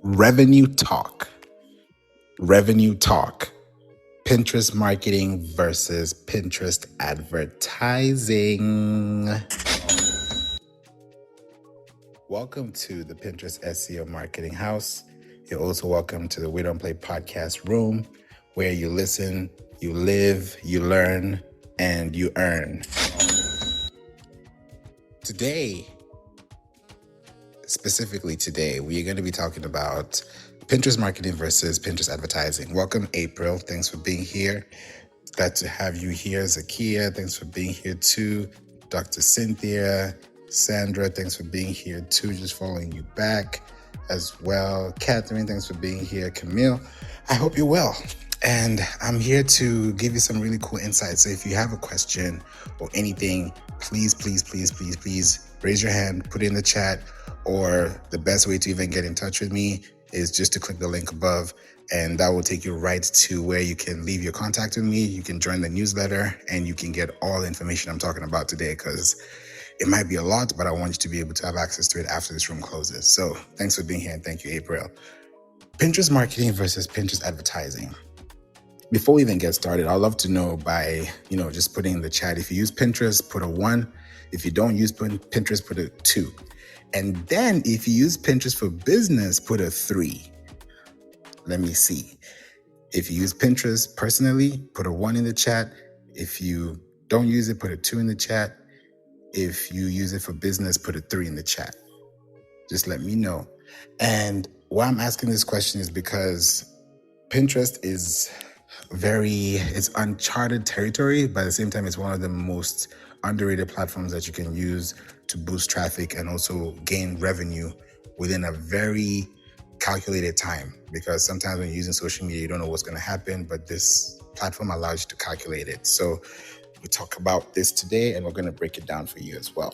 Revenue talk. Revenue talk. Pinterest marketing versus Pinterest advertising. Welcome to the Pinterest SEO Marketing House. You're also welcome to the We Don't Play podcast room, where you listen, you live, you learn, and you earn. Specifically today, we are going to be talking about Pinterest marketing versus Pinterest advertising. Welcome, April. Thanks for being here. Glad to have you here. Zakia, thanks for being here too. Dr. Cynthia, Sandra, thanks for being here too. Just following you back as well. Catherine, thanks for being here. Camille, I hope you're well. And I'm here to give you some really cool insights. So if you have a question or anything, please raise your hand, put it in the chat, or the best way to even get in touch with me is just to click the link above, and that will take you right to where you can leave your contact with me. You can join the newsletter and you can get all the information I'm talking about today, because it might be a lot, but I want you to be able to have access to it after this room closes. So thanks for being here, and thank you, April. Pinterest marketing versus Pinterest advertising. Before we even get started, I'd love to know by, just putting in the chat, if you use Pinterest, put a 1. If you don't use Pinterest, put a 2. And then if you use Pinterest for business, put a 3. Let me see. If you use Pinterest personally, put a 1 in the chat. If you don't use it, put a 2 in the chat. If you use it for business, put a 3 in the chat. Just let me know. And why I'm asking this question is because Pinterest is it's uncharted territory, but at the same time, it's one of the most underrated platforms that you can use to boost traffic and also gain revenue within a very calculated time. Because sometimes when you're using social media, you don't know what's going to happen, but this platform allows you to calculate it. So we talk about this today, and we're going to break it down for you as well.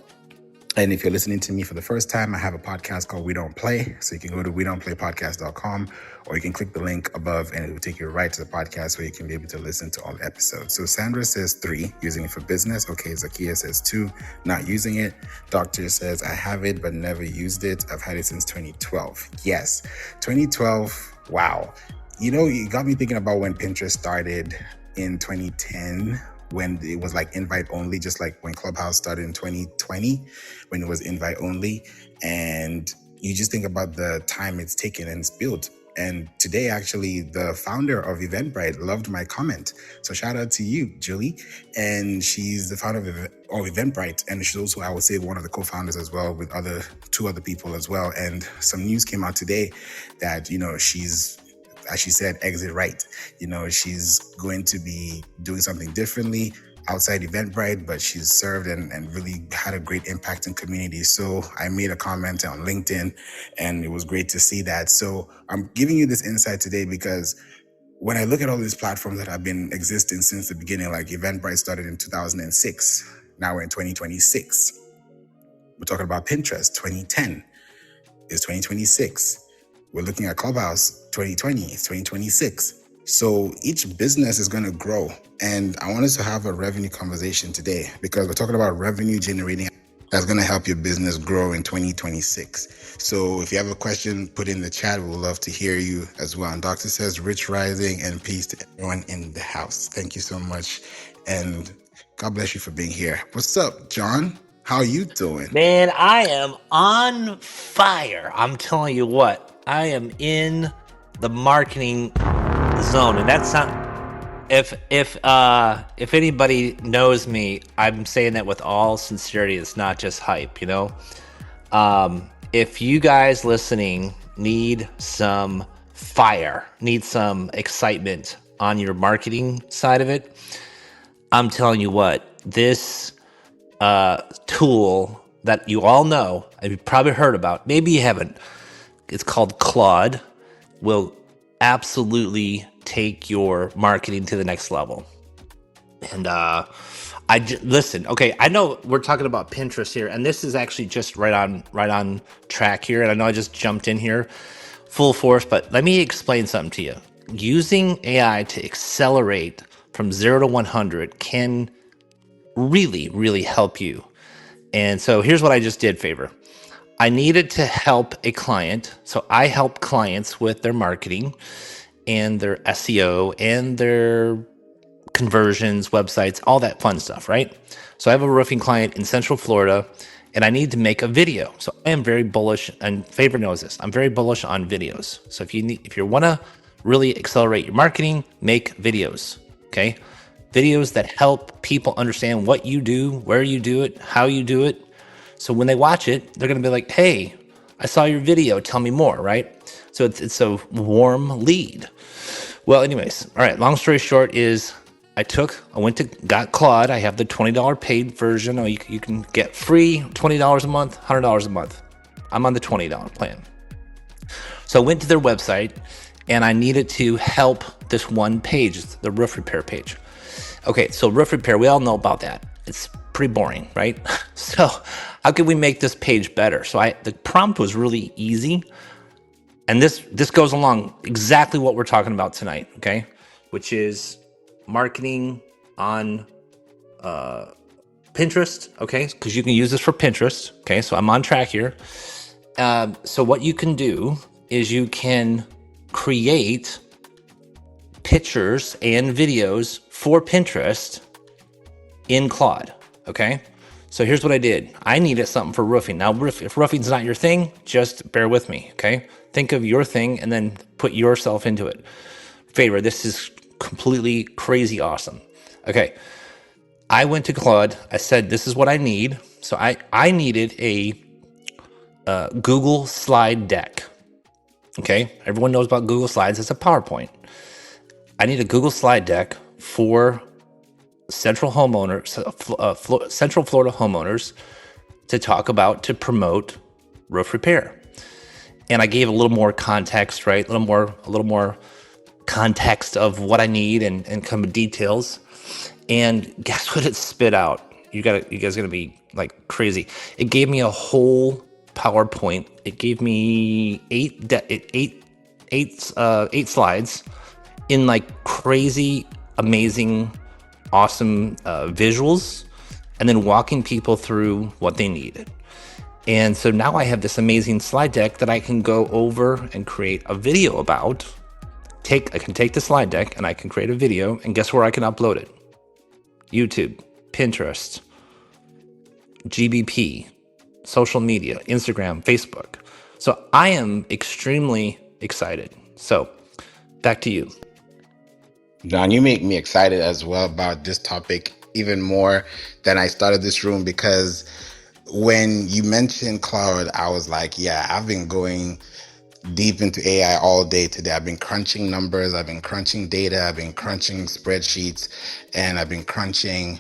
And if you're listening to me for the first time, I have a podcast called We Don't Play. So you can go to wedon'tplaypodcast.com, or you can click the link above and it will take you right to the podcast where you can be able to listen to all the episodes. So Sandra says 3, using it for business. Okay, Zakia says 2, not using it. Doctor says, I have it, but never used it. I've had it since 2012. Yes, 2012. Wow. You got me thinking about when Pinterest started in 2010, when it was like invite only, just like when Clubhouse started in 2020, when it was invite only. And you just think about the time it's taken and it's built. And today, actually, the founder of Eventbrite loved my comment. So shout out to you, Julie. And she's the founder of Eventbrite. And she's also, I would say, one of the co-founders as well, with two other people as well. And some news came out today that, she's, as she said, exit right. She's going to be doing something differently outside Eventbrite, but she's served and really had a great impact in community. So I made a comment on LinkedIn, and it was great to see that. So I'm giving you this insight today because when I look at all these platforms that have been existing since the beginning, like Eventbrite started in 2006. Now we're in 2026. We're talking about Pinterest, 2010 is 2026. We're looking at Clubhouse, 2020, it's 2026. So each business is going to grow. And I want us to have a revenue conversation today, because we're talking about revenue generating that's going to help your business grow in 2026. So if you have a question, put in the chat. We'd love to hear you as well. And Doctor says, rich rising and peace to everyone in the house. Thank you so much. And God bless you for being here. What's up, John? How are you doing? Man, I am on fire. I'm telling you what, I am in the marketing zone, and that's not. If anybody knows me, I'm saying that with all sincerity. It's not just hype, If you guys listening need some fire, need some excitement on your marketing side of it, I'm telling you what, this tool that you all know, and you've probably heard about, maybe you haven't, it's called Claude, will absolutely take your marketing to the next level. And listen, okay, I know we're talking about Pinterest here, and this is actually just right on track here. And I know I just jumped in here full force, but let me explain something to you. Using AI to accelerate from 0 to 100 can really, really help you. And so here's what I just did, Favour. I needed to help a client. So I help clients with their marketing and their SEO and their conversions, websites, all that fun stuff, right? So I have a roofing client in Central Florida and I need to make a video. So I am very bullish, and Favour knows this. I'm very bullish on videos. So if you want to really accelerate your marketing, make videos, okay? Videos that help people understand what you do, where you do it, how you do it. So when they watch it, they're going to be like, "Hey, I saw your video. Tell me more," right? So it's a warm lead. Well, anyways, all right. Long story short is got Claude. I have the $20 paid version. Or you can get free $20 a month, $100 a month. I'm on the $20 plan. So I went to their website and I needed to help this one page, the roof repair page. Okay, so roof repair, we all know about that. It's pretty boring, right? So how can we make this page better? So the prompt was really easy. And this goes along exactly what we're talking about tonight, okay? Which is marketing on Pinterest, okay? Because you can use this for Pinterest, okay? So I'm on track here. So what you can do is you can create pictures and videos for Pinterest in Claude, okay? So here's what I did. I needed something for roofing. Now, if roofing's not your thing, just bear with me, okay? Think of your thing and then put yourself into it. Favour, this is completely crazy awesome. Okay, I went to Claude. I said, this is what I need. So I needed a Google slide deck. Okay, everyone knows about Google Slides. It's a PowerPoint. I need a Google slide deck for Central Florida homeowners to promote roof repair. And I gave a little more context, right? A little more context of what I need and kind of details. And guess what it spit out? You guys are gonna be like crazy. It gave me a whole PowerPoint. It gave me eight slides in like crazy, amazing, awesome visuals, and then walking people through what they needed. And so now I have this amazing slide deck that I can go over and create a video about. I can take the slide deck and I can create a video, and guess where I can upload it? YouTube, Pinterest, GBP, social media, Instagram, Facebook. So I am extremely excited. So back to you. John, you make me excited as well about this topic even more than I started this room, because when you mentioned Cloud, I was like, yeah, I've been going deep into AI all day today. I've been crunching numbers, I've been crunching data, I've been crunching spreadsheets, and I've been crunching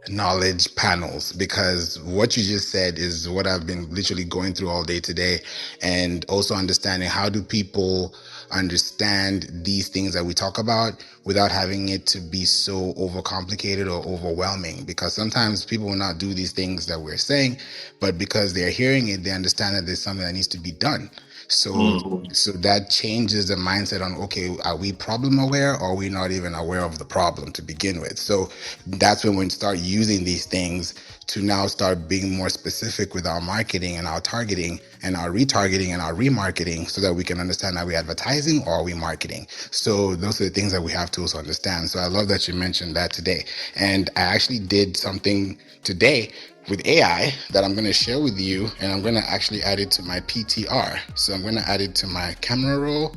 knowledge panels, because what you just said is what I've been literally going through all day today. And also understanding, how do people understand these things that we talk about without having it to be so overcomplicated or overwhelming? Because sometimes people will not do these things that we're saying, but because they're hearing it, they understand that there's something that needs to be done. So that changes the mindset on, okay, are we problem aware, or are we not even aware of the problem to begin with? So that's when we start using these things to now start being more specific with our marketing and our targeting and our retargeting and our remarketing, so that we can understand, are we advertising or are we marketing? So those are the things that we have to also understand. So I love that you mentioned that today. And I actually did something today with AI that I'm going to share with you, and I'm going to actually add it to my PTR. So I'm going to add it to my camera roll,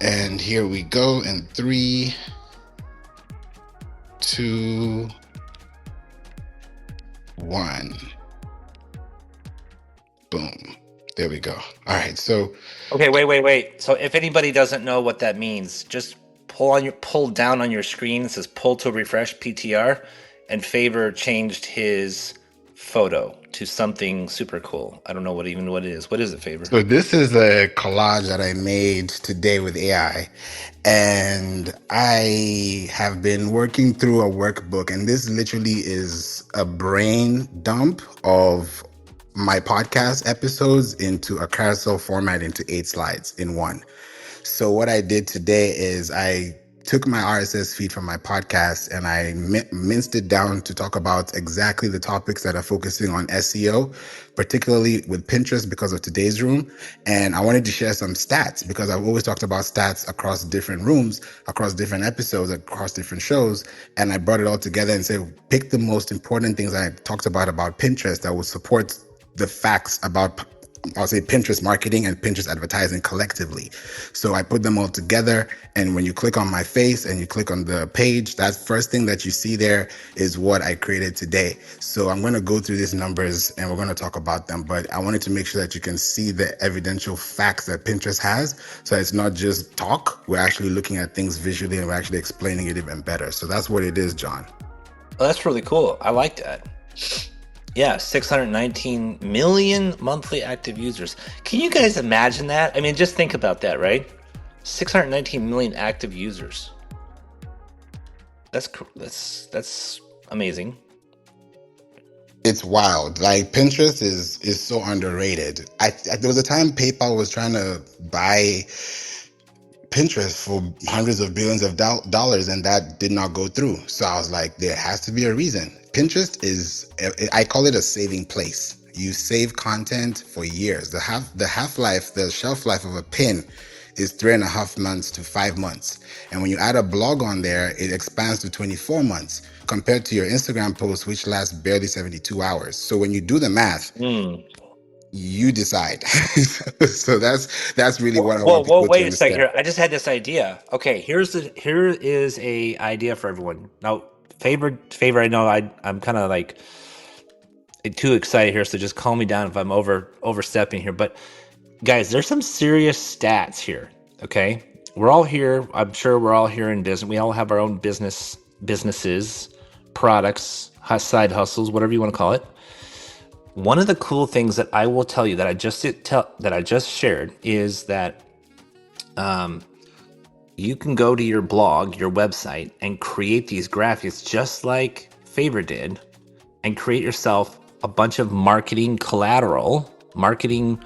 and here we go in 3, 2, 1. Boom. There we go. All right. So Okay, wait. So if anybody doesn't know what that means, just pull down on your screen. It says pull to refresh PTR, and Favour changed his photo to something super cool. I don't know what it is. What is it, Favour? So this is a collage that I made today with AI, and I have been working through a workbook, and this literally is a brain dump of my podcast episodes into a carousel format into 8 slides in one. So what I did today is I took my RSS feed from my podcast and I minced it down to talk about exactly the topics that are focusing on SEO, particularly with Pinterest because of today's room. And I wanted to share some stats because I've always talked about stats across different rooms, across different episodes, across different shows. And I brought it all together and said, pick the most important things I talked about Pinterest that will support the facts about, I'll say, Pinterest marketing and Pinterest advertising collectively. So I put them all together. And when you click on my face and you click on the page, that first thing that you see there is what I created today. So I'm going to go through these numbers and we're going to talk about them. But I wanted to make sure that you can see the evidential facts that Pinterest has. So it's not just talk. We're actually looking at things visually and we're actually explaining it even better. So that's what it is, John. Oh, that's really cool. I like that. Yeah, 619 million monthly active users. Can you guys imagine that? I mean, just think about that, right? 619 million active users. That's amazing. It's wild. Like Pinterest is so underrated. There was a time PayPal was trying to buy Pinterest for hundreds of billions of dollars, and that did not go through. So I was like, there has to be a reason. Pinterest is, I call it a saving place. You save content for years. The shelf life of a pin is 3.5 months to 5 months. And when you add a blog on there, it expands to 24 months compared to your Instagram post, which lasts barely 72 hours. So when you do the math, you decide. So that's really what I Whoa, want whoa, people to wait a second understand. here. I just had this idea. Okay, here is a idea for everyone. Now, favor. I know I'm kind of like too excited here, so just calm me down if I'm overstepping here. But guys, there's some serious stats here. Okay, we're all here. I'm sure we're all here in business. We all have our own businesses, products, side hustles, whatever you want to call it. One of the cool things that I will tell you that I just shared is that you can go to your blog, your website, and create these graphics just like Favor did, and create yourself a bunch of marketing collateral, marketing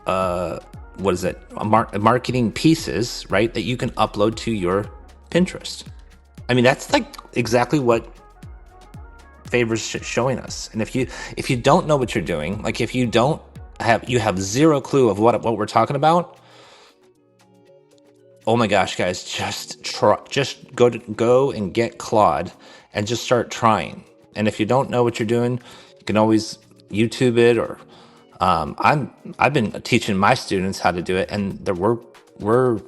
what is it? Marketing pieces, right? That you can upload to your Pinterest. I mean, that's like exactly what Favor's showing us. And if you don't know what you're doing, like if you have zero clue of what we're talking about, oh my gosh, guys, just go and get Claude and just start trying. And if you don't know what you're doing, you can always YouTube it, or I've been teaching my students how to do it, and we're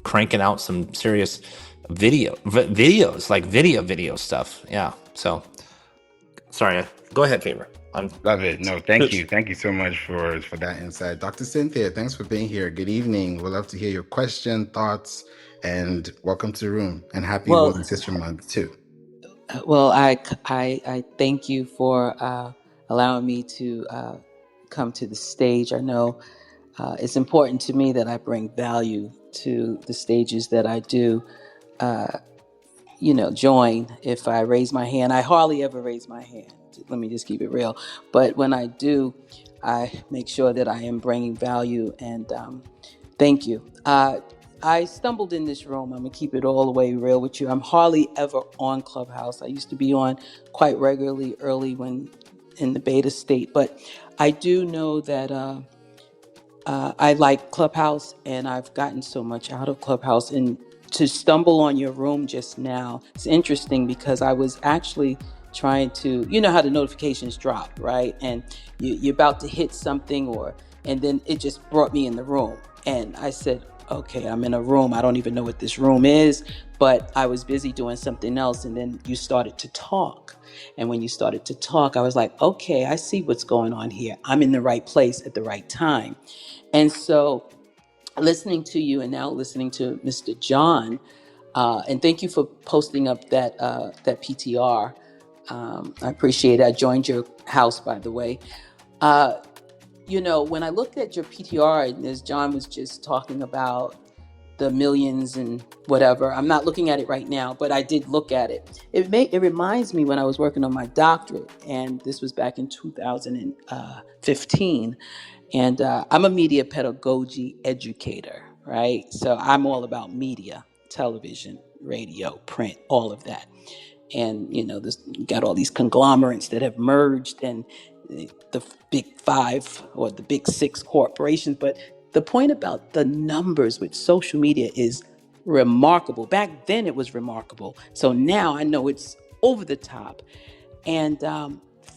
cranking out some serious videos, like video stuff. Yeah. So sorry, go ahead, Favor. Love it. No, thank you. Thank you so much for that insight. Dr. Cynthia, thanks for being here. Good evening. We'd love to hear your question, thoughts, and welcome to the room. And happy Well, Women's History Month too. I thank you for allowing me to come to the stage. I know it's important to me that I bring value to the stages that I do. Join. If I raise my hand, I hardly ever raise my hand. Let me just keep it real. But when I do, I make sure that I am bringing value. And thank you. I stumbled in this room. I'm going to keep it all the way real with you. I'm hardly ever on Clubhouse. I used to be on quite regularly early when in the beta state. But I do know that I like Clubhouse, and I've gotten so much out of Clubhouse. And to stumble on your room just now, it's interesting because I was actually trying to, you know how the notifications drop, right? And you're about to hit something, and then it just brought me in the room. And I said, okay, I'm in a room. I don't even know what this room is, but I was busy doing something else. And then you started to talk. And when you started to talk, I was like, okay, I see what's going on here. I'm in the right place at the right time. And so listening to you and now listening to Mr. John, and thank you for posting up that PTR. I appreciate it. I joined your house, by the way. When I looked at your PTR, and as John was just talking about the millions and whatever, I'm not looking at it right now, but I did look at it. It reminds me when I was working on my doctorate, and this was back in 2015. And I'm a media pedagogy educator, right? So I'm all about media television, radio, print, all of that. And this, you got all these conglomerates that have merged, and the big five or the big six corporations. But the point about the numbers with social media is remarkable. Back then it was remarkable, so now I know it's over the top. And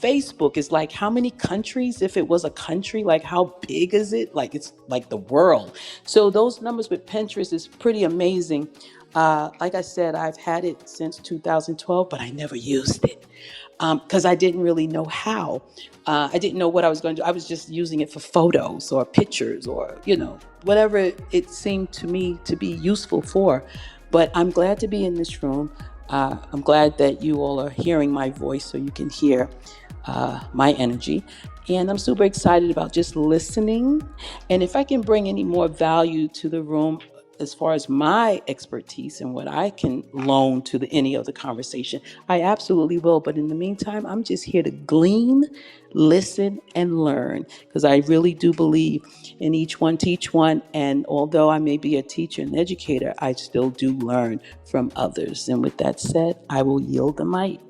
Facebook is like, how many countries? If it was a country, like how big is it? Like it's like the world. So those numbers with Pinterest is pretty amazing. Like I said, I've had it since 2012, but I never used it because I didn't really know how. I didn't know what I was going to do. I was just using it for photos or pictures or, whatever it seemed to me to be useful for. But I'm glad to be in this room. I'm glad that you all are hearing my voice so you can hear my energy. And I'm super excited about just listening. And if I can bring any more value to the room as far as my expertise and what I can loan to any of the conversation, I absolutely will. But in the meantime, I'm just here to glean, listen, and learn, because I really do believe in each one teach one. And although I may be a teacher and educator, I still do learn from others. And with that said, I will yield the mic.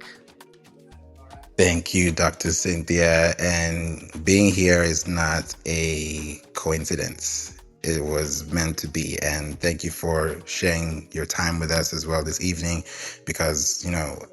Thank you, Dr. Cynthia. And being here is not a coincidence. It was meant to be. And thank you for sharing your time with us as well this evening, because,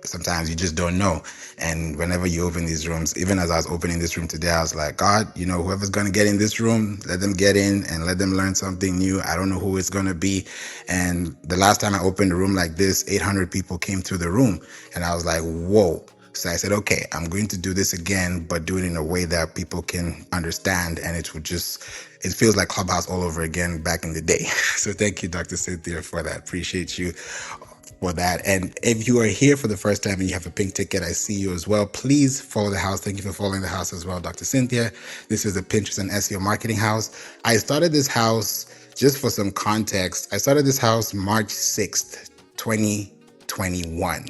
sometimes you just don't know. And whenever you open these rooms, even as I was opening this room today, I was like, God, whoever's going to get in this room, let them get in and let them learn something new. I don't know who it's going to be. And the last time I opened a room like this, 800 people came through the room. And I was like, whoa. So I said, okay, I'm going to do this again, but do it in a way that people can understand. And it feels like Clubhouse all over again back in the day. So thank you, Dr. Cynthia, for that. Appreciate you for that. And if you are here for the first time and you have a pink ticket, I see you as well. Please follow the house. Thank you for following the house as well, Dr. Cynthia. This is the Pinterest and SEO Marketing House. I started this house, just for some context, I started this house March 6th, 2021.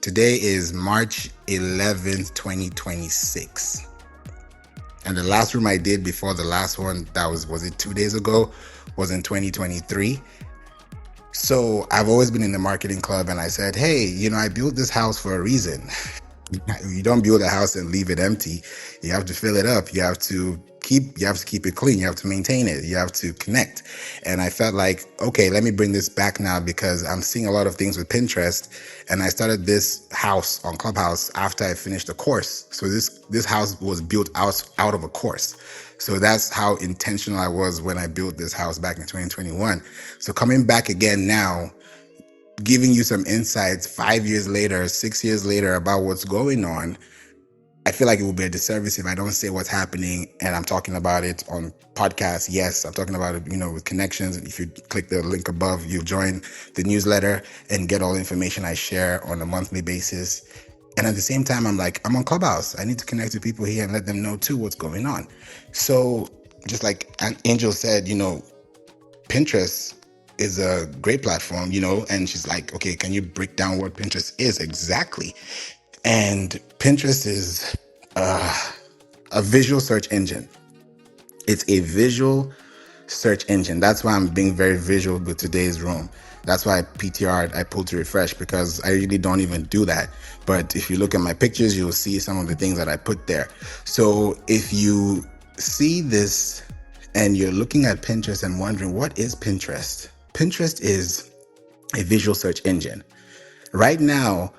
Today is March 11th, 2026. And the last room I did before the last one, was it 2 days ago, was in 2023. So I've always been in the marketing club, and I said, hey, I built this house for a reason. You don't build a house and leave it empty. You have to fill it up. You have to keep it clean. You have to maintain it. You have to connect. And I felt like, okay, let me bring this back now, because I'm seeing a lot of things with Pinterest. And I started this house on Clubhouse after I finished a course. So this house was built out of a course. So that's how intentional I was when I built this house back in 2021. So coming back again now, giving you some insights 5 years later, 6 years later about what's going on, I feel like it would be a disservice if I don't say what's happening. And I'm talking about it on podcasts. Yes, I'm talking about it, with connections. If you click the link above, you'll join the newsletter and get all the information I share on a monthly basis. And at the same time, I'm on Clubhouse. I need to connect with people here and let them know too what's going on. So just like Angel said, Pinterest is a great platform, and she's like, okay, can you break down what Pinterest is exactly? And Pinterest is a visual search engine. It's a visual search engine. That's why I'm being very visual with today's room. That's why I PTR'd, I pulled to refresh, because I really don't even do that. But if you look at my pictures, you'll see some of the things that I put there. So if you see this and you're looking at Pinterest and wondering, what is Pinterest? Pinterest is a visual search engine. Right now,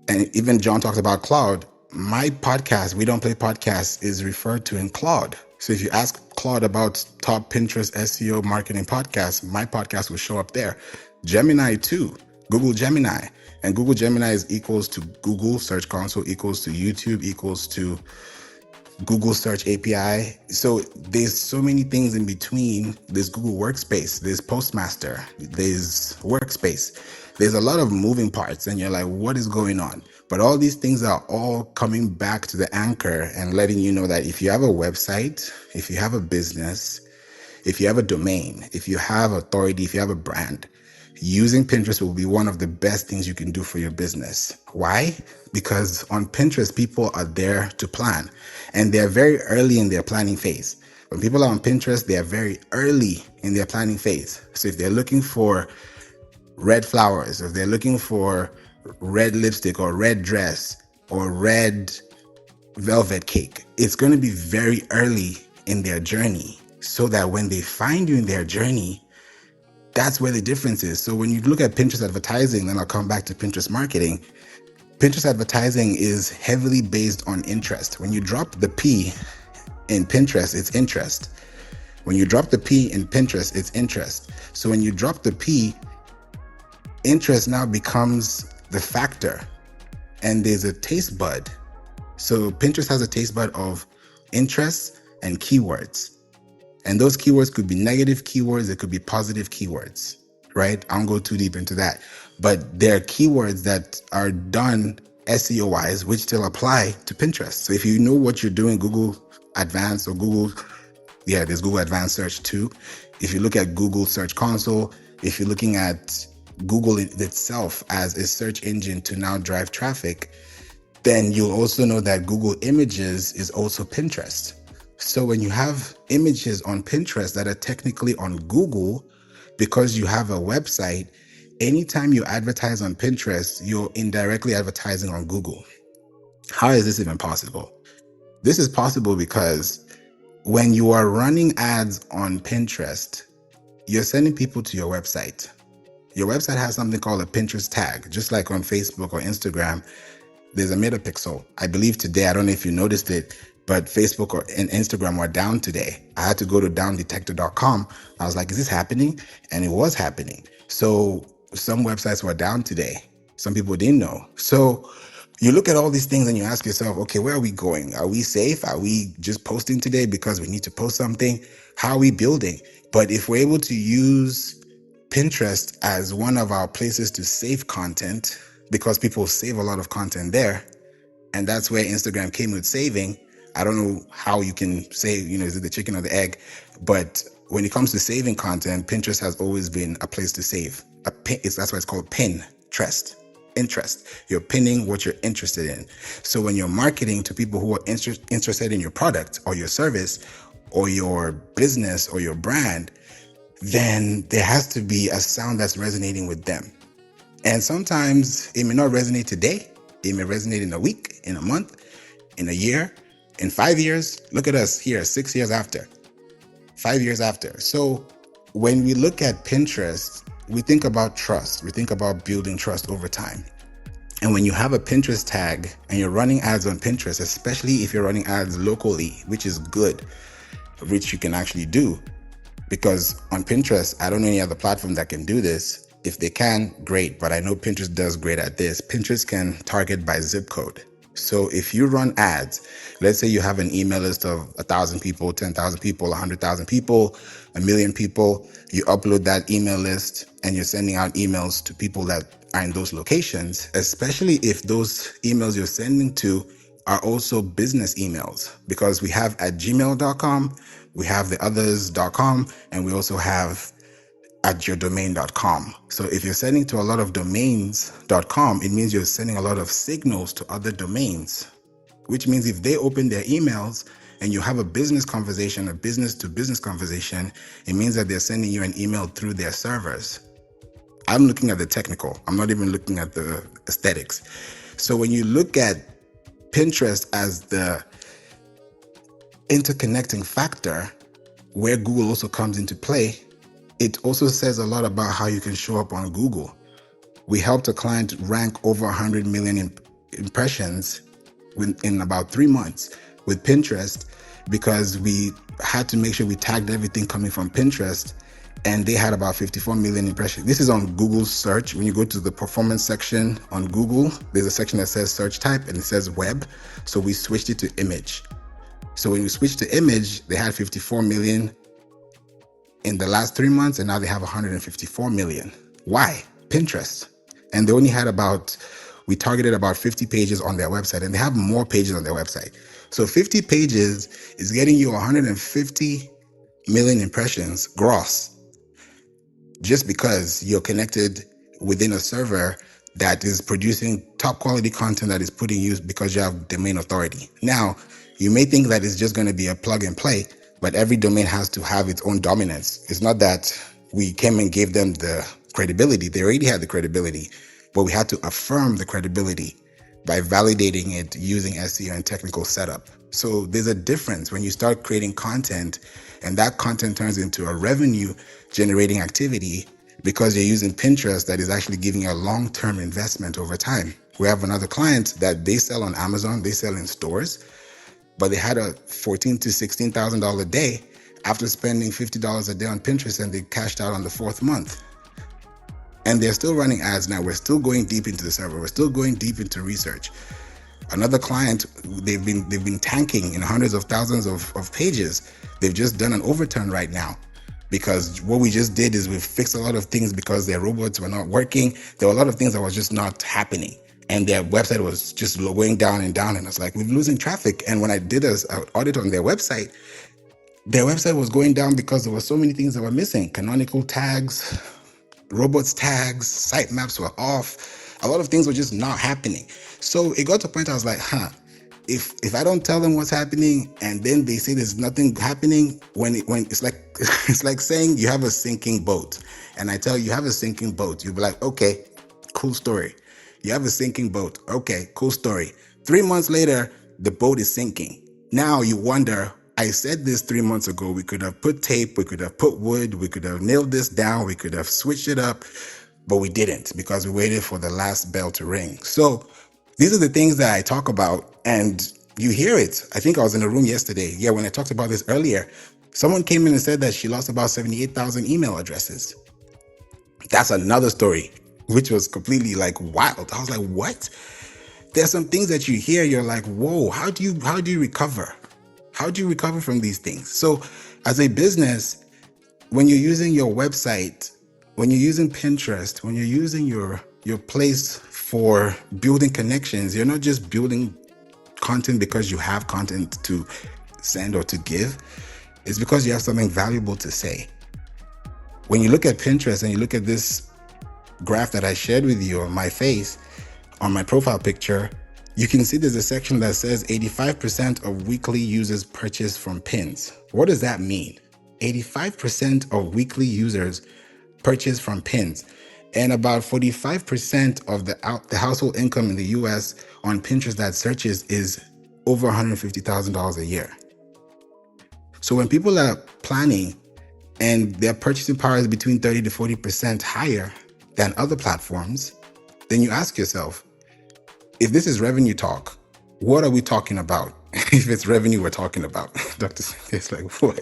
and even John talks about Claude, my podcast, We Don't Play Podcasts, is referred to in Claude. So if you ask Claude about top Pinterest SEO marketing podcasts, my podcast will show up there. Gemini too, Google Gemini. And Google Gemini is equals to Google Search Console, equals to YouTube, equals to Google Search API. So there's so many things in between. There's Google Workspace, there's Postmaster, there's Workspace. There's a lot of moving parts, and you're like, what is going on? But all these things are all coming back to the anchor and letting you know that if you have a website, if you have a business, if you have a domain, if you have authority, if you have a brand, using Pinterest will be one of the best things you can do for your business. Why? Because on Pinterest, people are there to plan, and they're very early in their planning phase. When people are on Pinterest, they are very early in their planning phase. So if they're looking for red flowers, if they're looking for red lipstick or red dress or red velvet cake, it's going to be very early in their journey, so that when they find you in their journey, that's where the difference is. So when you look at Pinterest advertising, then I'll come back to Pinterest marketing. Pinterest advertising is heavily based on interest. When you drop the P in Pinterest, it's interest. When you drop the P in Pinterest, it's interest. So when you drop the P, interest now becomes the factor, and there's a taste bud. So Pinterest has a taste bud of interest and keywords. And those keywords could be negative keywords, it could be positive keywords, right? I won't go too deep into that. But there are keywords that are done SEO wise, which still apply to Pinterest. So if you know what you're doing, Google Advanced or there's Google Advanced Search too. If you look at Google Search Console, if you're looking at Google itself as a search engine to now drive traffic, then you'll also know that Google Images is also Pinterest. So when you have images on Pinterest that are technically on Google, because you have a website, anytime you advertise on Pinterest, you're indirectly advertising on Google. How is this even possible? This is possible because when you are running ads on Pinterest, you're sending people to your website. Your website has something called a Pinterest tag, just like on Facebook or Instagram. There's a metapixel. I believe today, I don't know if you noticed it, but Facebook and Instagram were down today. I had to go to downdetector.com. I was like, is this happening? And it was happening. So some websites were down today. Some people didn't know. So you look at all these things and you ask yourself, okay, where are we going? Are we safe? Are we just posting today because we need to post something? How are we building? But if we're able to use Pinterest as one of our places to save content, because people save a lot of content there, and that's where Instagram came with saving. I don't know how you can say, is it the chicken or the egg? But when it comes to saving content, Pinterest has always been a place to save. That's why it's called Pinterest. Interest. You're pinning what you're interested in. So when you're marketing to people who are interested in your product or your service or your business or your brand, then there has to be a sound that's resonating with them. And sometimes it may not resonate today. It may resonate in a week, in a month, in a year, in 5 years. Look at us here, 6 years after, 5 years after. So when we look at Pinterest, we think about trust. We think about building trust over time. And when you have a Pinterest tag and you're running ads on Pinterest, especially if you're running ads locally, which is good, which you can actually do, because on Pinterest, I don't know any other platform that can do this. If they can, great. But I know Pinterest does great at this. Pinterest can target by zip code. So if you run ads, let's say you have an email list of 1,000 people, 10,000 people, 100,000 people, 1,000,000 people, you upload that email list and you're sending out emails to people that are in those locations, especially if those emails you're sending to are also business emails, because we have at gmail.com, we have the others.com, and we also have at yourdomain.com. So if you're sending to a lot of domains.com, it means you're sending a lot of signals to other domains, which means if they open their emails and you have a business conversation, a business to business conversation, it means that they're sending you an email through their servers. I'm looking at the technical. I'm not even looking at the aesthetics. So when you look at Pinterest as the interconnecting factor where Google also comes into play, it also says a lot about how you can show up on Google. We helped a client rank over 100 million impressions in about 3 months with Pinterest, because we had to make sure we tagged everything coming from Pinterest, and they had about 54 million impressions. This is on Google search. When you go to the performance section on Google, there's a section that says search type and it says web. So we switched it to image. So when we switched to image, they had 54 million in the last 3 months, and now they have 154 million. Why? Pinterest. And they only had we targeted about 50 pages on their website, and they have more pages on their website. So 50 pages is getting you 150 million impressions gross, just because you're connected within a server that is producing top quality content that is putting you, because you have domain authority. Now, you may think that it's just going to be a plug and play, but every domain has to have its own dominance. It's not that we came and gave them the credibility. They already had the credibility, but we had to affirm the credibility by validating it using SEO and technical setup. So there's a difference when you start creating content and that content turns into a revenue generating activity because you're using Pinterest that is actually giving you a long-term investment over time. We have another client that they sell on Amazon, they sell in stores, but they had a $14,000 to $16,000 day after spending $50 a day on Pinterest, and they cashed out on the fourth month. And they're still running ads now. We're still going deep into the server. We're still going deep into research. Another client, they've been tanking in hundreds of thousands of pages. They've just done an overturn right now because what we just did is we fixed a lot of things because their robots were not working. There were a lot of things that was just not happening. And their website was just going down and down. And it's like, we're losing traffic. And when I did an audit on their website was going down because there were so many things that were missing. Canonical tags, robots tags, sitemaps were off. A lot of things were just not happening. So it got to a point I was like, if I don't tell them what's happening and then they say there's nothing happening, when it's like it's like saying you have a sinking boat and I tell you have a sinking boat, you'll be like, okay, cool story. You have a sinking boat. Okay, cool story. 3 months later, the boat is sinking. Now you wonder, I said this 3 months ago, we could have put tape, we could have put wood, we could have nailed this down, we could have switched it up, but we didn't because we waited for the last bell to ring. So these are the things that I talk about and you hear it. I think I was in a room yesterday. Yeah, when I talked about this earlier, someone came in and said that she lost about 78,000 email addresses. That's another story, which was completely like wild. I was like, what? There's some things that you hear, you're like, whoa, how do you recover? How do you recover from these things? So as a business, when you're using your website, when you're using Pinterest, when you're using your place for building connections, you're not just building content because you have content to send or to give. It's because you have something valuable to say. When you look at Pinterest and you look at this graph that I shared with you on my face, on my profile picture, you can see there's a section that says 85% of weekly users purchase from pins. What does that mean? 85% of weekly users purchase from pins. And about 45% of the household income in the US on Pinterest that searches is over $150,000 a year. So when people are planning and their purchasing power is between 30 to 40% higher than other platforms, then you ask yourself, if this is revenue talk, what are we talking about? If it's revenue we're talking about, Dr. Cynthia's like, what?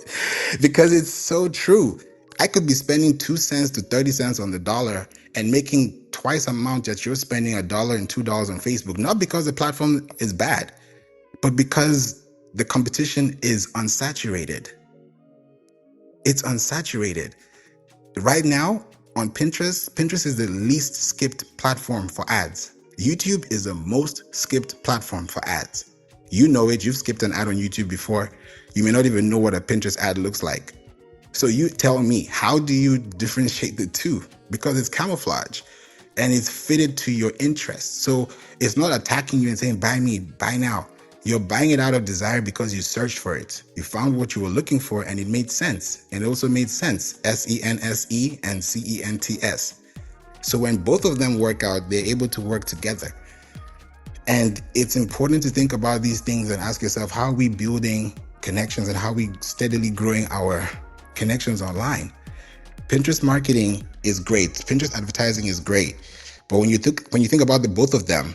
Because it's so true. I could be spending 2 cents to 30 cents on the dollar and making twice the amount that you're spending $1 and $2 on Facebook, not because the platform is bad, but because the competition is unsaturated. It's unsaturated. Right now on Pinterest is the least skipped platform for ads. YouTube is the most skipped platform for ads. You know it, you've skipped an ad on YouTube before. You may not even know what a Pinterest ad looks like. So you tell me, how do you differentiate the two? Because it's camouflage and it's fitted to your interests. So it's not attacking you and saying, buy me, buy now. You're buying it out of desire because you searched for it. You found what you were looking for and it made sense. And it also made sense, SENSE and CENTS. So when both of them work out, they're able to work together. And it's important to think about these things and ask yourself, how are we building connections and how are we steadily growing our connections online? Pinterest marketing is great. Pinterest advertising is great. But when you think about the both of them,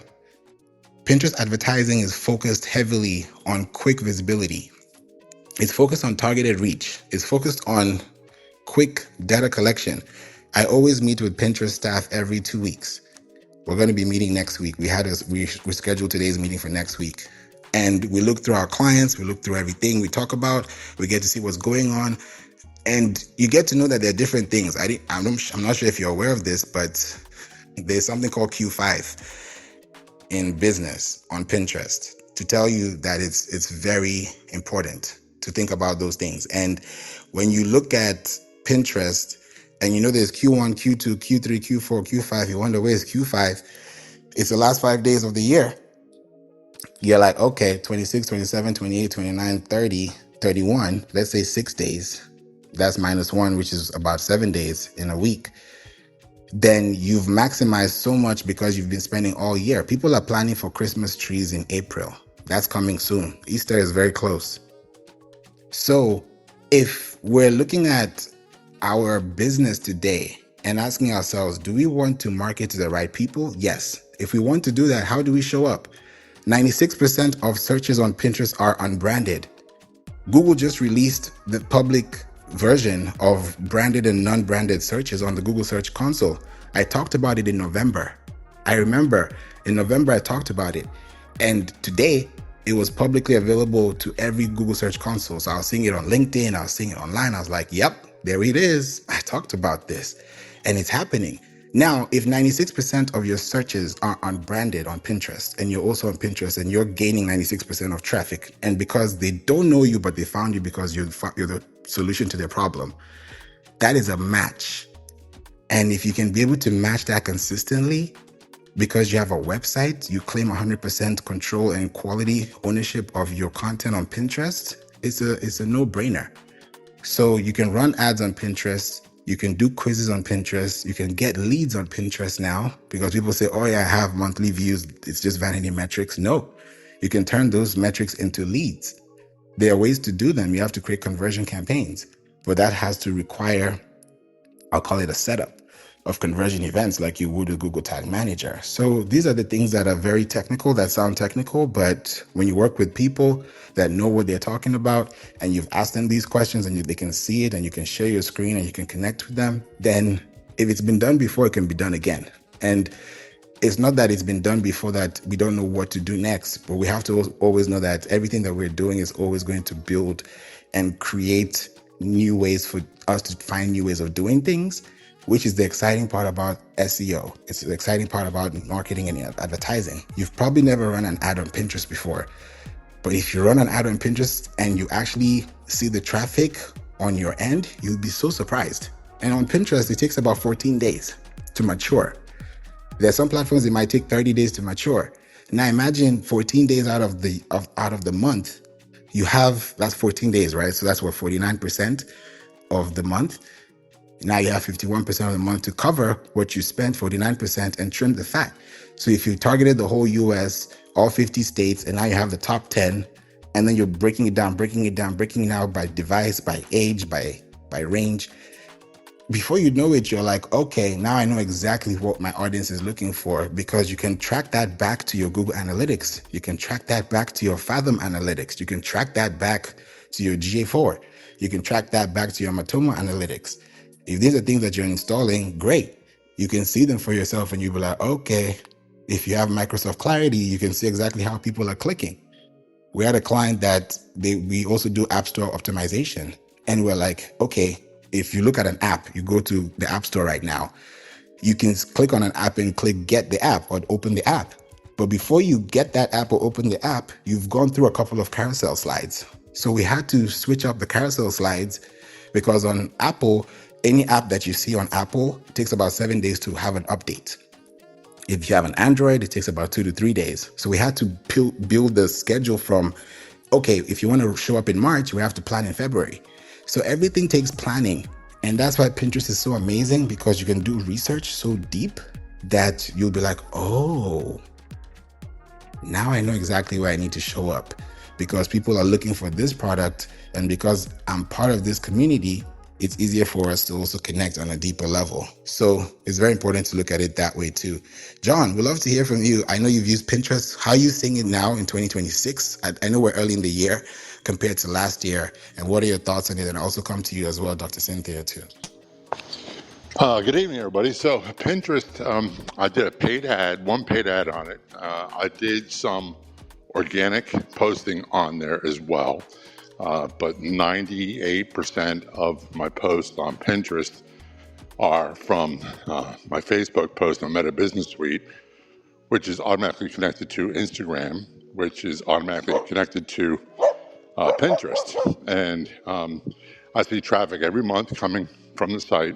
Pinterest advertising is focused heavily on quick visibility. It's focused on targeted reach. It's focused on quick data collection. I always meet with Pinterest staff every 2 weeks. We're going to be meeting next week. We scheduled today's meeting for next week. And we look through our clients, we look through everything we talk about, we get to see what's going on. And you get to know that there are different things. I'm not sure if you're aware of this, but there's something called Q5 in business on Pinterest to tell you that it's very important to think about those things. And when you look at Pinterest and you know there's Q1, Q2, Q3, Q4, Q5, you wonder where's Q5? It's the last 5 days of the year. You're like, okay, 26, 27, 28, 29, 30, 31, let's say 6 days. That's -1, which is about 7 days in a week. then you've maximized so much because you've been spending all year. People are planning for Christmas trees in April. That's coming soon. Easter is very close. So if we're looking at our business today and asking ourselves, do we want to market to the right people? Yes. If we want to do that, how do we show up? 96% of searches on Pinterest are unbranded. Google just released the public version of branded and non-branded searches on the Google Search Console. I talked about it in November. I remember in November I talked about it. And today it was publicly available to every Google Search Console. So I was seeing it on LinkedIn, I was seeing it online. I was like, yep, there it is. I talked about this and it's happening. Now, if 96% of your searches are unbranded on Pinterest and you're also on Pinterest and you're gaining 96% of traffic, and because they don't know you, but they found you because you're the solution to their problem, that is a match. And if you can be able to match that consistently because you have a website, you claim 100% control and quality ownership of your content on Pinterest, it's a no-brainer. So you can run ads on Pinterest. You can do quizzes on Pinterest. You can get leads on Pinterest now because people say, oh yeah, I have monthly views. It's just vanity metrics. No, you can turn those metrics into leads. There are ways to do them. You have to create conversion campaigns, but that has to require, I'll call it a setup of conversion events like you would with Google Tag Manager. So these are the things that are very technical, that sound technical, but when you work with people that know what they're talking about and you've asked them these questions and they can see it and you can share your screen and you can connect with them, then if it's been done before, it can be done again. And it's not that it's been done before that we don't know what to do next, but we have to always know that everything that we're doing is always going to build and create new ways for us to find new ways of doing things, which is the exciting part about SEO. It's the exciting part about marketing and advertising. You've probably never run an ad on Pinterest before, but if you run an ad on Pinterest and you actually see the traffic on your end, you'll be so surprised. And on Pinterest, it takes about 14 days to mature. There are some platforms it might take 30 days to mature. Now imagine 14 days out of the month, you have, that's 14 days, right? So that's what, 49% of the month. Now you have 51% of the month to cover what you spent, 49%, and trim the fat. So if you targeted the whole US, all 50 states, and now you have the top 10, and then you're breaking it down by device, by age, by range. Before you know it, you're like, okay, now I know exactly what my audience is looking for, because you can track that back to your Google Analytics. You can track that back to your Fathom Analytics. You can track that back to your GA4. You can track that back to your Matomo Analytics. If these are things that you're installing, great. You can see them for yourself and you'll be like, okay, if you have Microsoft Clarity, you can see exactly how people are clicking. We had a client that we also do App Store optimization. And we're like, okay, if you look at an app, you go to the App Store right now, you can click on an app and click get the app or open the app. But before you get that app or open the app, you've gone through a couple of carousel slides. So we had to switch up the carousel slides because on Apple, any app that you see on Apple, it takes about 7 days to have an update. If you have an Android, it takes about 2 to 3 days. So we had to build the schedule from, okay, if you want to show up in March, we have to plan in February. So everything takes planning. And that's why Pinterest is so amazing, because you can do research so deep that you'll be like, oh, now I know exactly where I need to show up, because people are looking for this product. And because I'm part of this community, it's easier for us to also connect on a deeper level. So it's very important to look at it that way too. John, we'd love to hear from you. I know you've used Pinterest. How are you seeing it now in 2026? I know we're early in the year compared to last year. And what are your thoughts on it? And I'll also come to you as well, Dr. Cynthia, too. Good evening, everybody. So Pinterest, I did a paid ad, one paid ad on it. I did some organic posting on there as well. But 98% of my posts on Pinterest are from my Facebook post on Meta Business Suite, which is automatically connected to Instagram, which is automatically connected to Pinterest. And I see traffic every month coming from the site,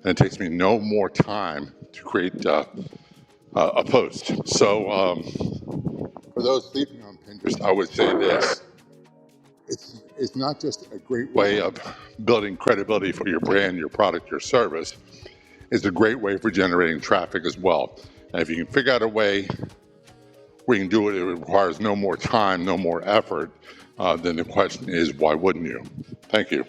and it takes me no more time to create a post. So for those sleeping on Pinterest, I would say this. It's not just a great way of building credibility for your brand, your product, your service. is a great way for generating traffic as well. And if you can figure out a way where you can do it, it requires no more time, no more effort, then the question is, why wouldn't you? Thank you.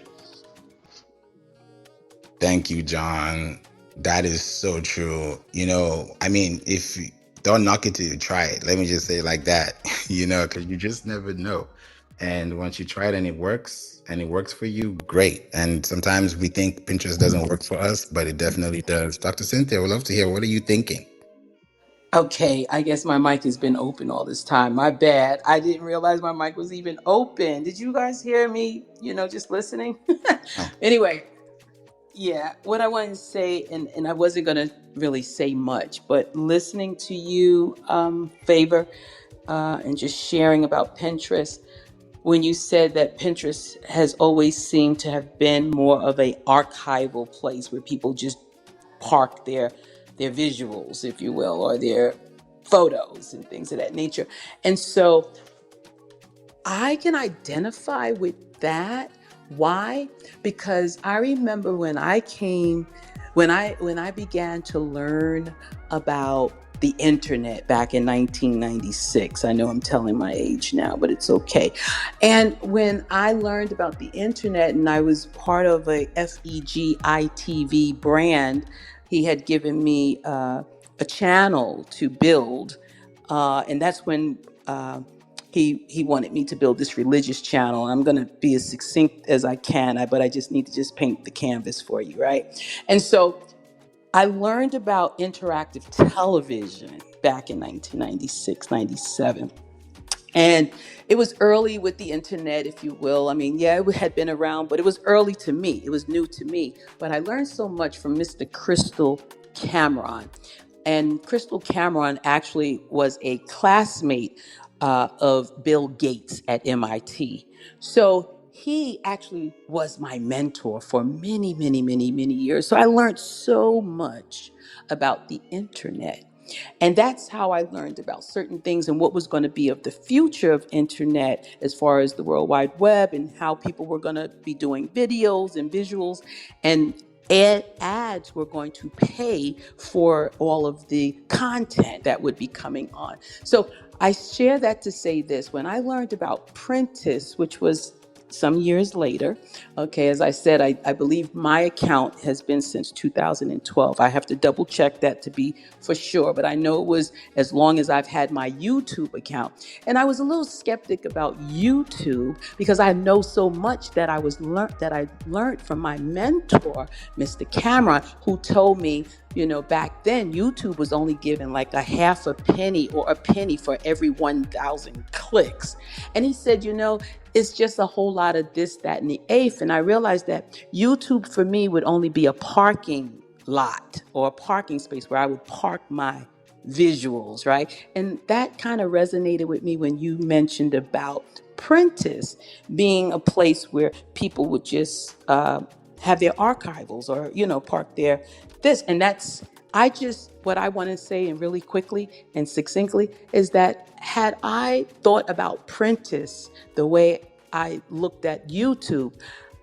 Thank you, John. That is so true. I mean, if you don't knock it till you try it, let me just say it like that, because you just never know. And once you try it and it works for you, great. And sometimes we think Pinterest doesn't work for us, but it definitely does. Dr. Cynthia, we'd love to hear, what are you thinking? Okay, I guess my mic has been open all this time. My bad. I didn't realize my mic was even open. Did you guys hear me, just listening? Oh, Anyway, yeah, what I wanted to say, and I wasn't going to really say much, but listening to you, Favor, and just sharing about Pinterest, when you said that Pinterest has always seemed to have been more of a archival place where people just park their visuals, if you will, or their photos and things of that nature. And so I can identify with that. Why? Because I remember when I began to learn about the internet back in 1996. I know I'm telling my age now, but it's okay. And when I learned about the internet and I was part of a FEG ITV brand, he had given me a channel to build. And that's when he wanted me to build this religious channel. I'm going to be as succinct as I can, but I just need to just paint the canvas for you, right? And so I learned about interactive television back in 1996, 97. And it was early with the internet, if you will. I mean, yeah, it had been around, but it was early to me. It was new to me. But I learned so much from Mr. Crystal Cameron. And Crystal Cameron actually was a classmate of Bill Gates at MIT. So he actually was my mentor for many, many, many, many years. So I learned so much about the internet. And that's how I learned about certain things and what was going to be of the future of internet as far as the World Wide Web and how people were going to be doing videos and visuals, and ads were going to pay for all of the content that would be coming on. So I share that to say this. When I learned about Prentice, which was some years later, okay, as I said, I believe my account has been since 2012. I have to double check that to be for sure, but I know it was as long as I've had my YouTube account. And I was a little skeptic about YouTube because I know so much that I learned from my mentor, Mr. Cameron, who told me, back then YouTube was only given like a half a penny or a penny for every 1,000 clicks. And he said, it's just a whole lot of this, that, and the eighth. And I realized that YouTube for me would only be a parking lot or a parking space where I would park my visuals, right? And that kind of resonated with me when you mentioned about Prentice being a place where people would just have their archivals or, park their this. And that's, what I want to say, and really quickly and succinctly, is that had I thought about Prentice the way I looked at YouTube,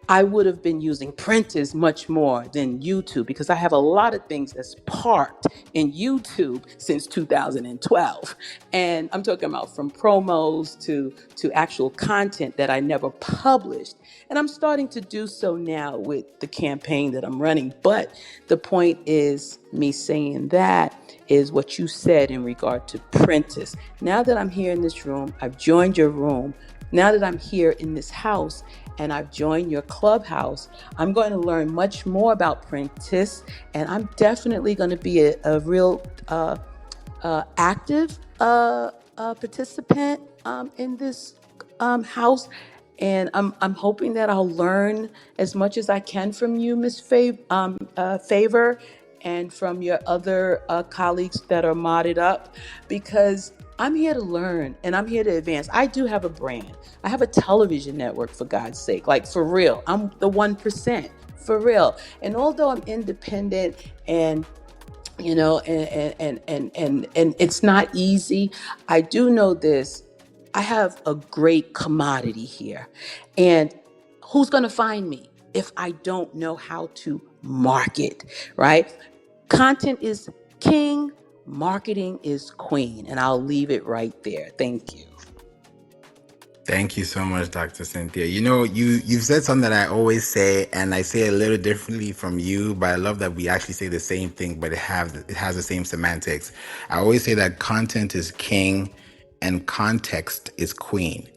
I would have been using Prentice much more than YouTube, because I have a lot of things that's parked in YouTube since 2012. And I'm talking about from promos to actual content that I never published. And I'm starting to do so now with the campaign that I'm running. But the point is, me saying that is what you said in regard to Prentice. Now that I'm here in this room, I've joined your room. Now that I'm here in this house and I've joined your clubhouse, I'm going to learn much more about Prentice, and I'm definitely going to be a real active participant in this house. And I'm hoping that I'll learn as much as I can from you, Miss Favor, and from your other colleagues that are modded up, because I'm here to learn and I'm here to advance. I do have a brand. I have a television network, for God's sake, like for real. I'm the 1%, for real. And although I'm independent and and it's not easy, I do know this. I have a great commodity here. And who's going to find me if I don't know how to market, right? Content is king, marketing is queen. And I'll leave it right there. Thank you. Thank you so much, Dr. Cynthia. You know, you've said something that I always say, and I say a little differently from you, but I love that we actually say the same thing, but it has the same semantics. I always say that content is king and context is queen.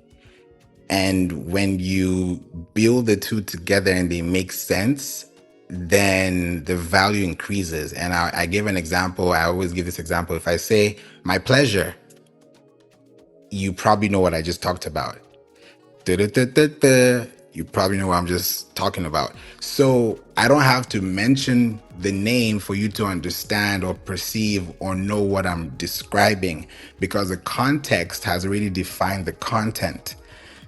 And when you build the two together and they make sense, then the value increases. And I give an example. I always give this example. If I say my pleasure, you probably know what I just talked about. Da-da-da-da-da. You probably know what I'm just talking about. So I don't have to mention the name for you to understand or perceive or know what I'm describing, because the context has already defined the content.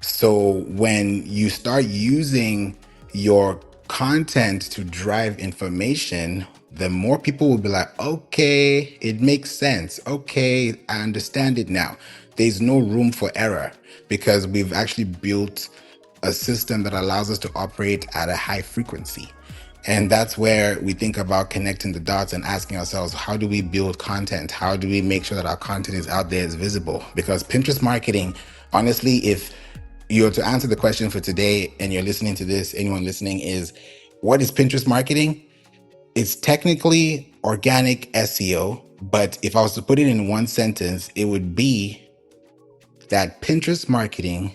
So when you start using your content to drive information, the more people will be like, okay, it makes sense. Okay, I understand it now. There's no room for error because we've actually built a system that allows us to operate at a high frequency. And that's where we think about connecting the dots and asking ourselves, how do we build content? How do we make sure that our content is out there, is visible? Because Pinterest marketing, honestly, if you're to answer the question for today and you're listening to this, anyone listening, is what is Pinterest marketing? It's technically organic SEO, but if I was to put it in one sentence, it would be that Pinterest marketing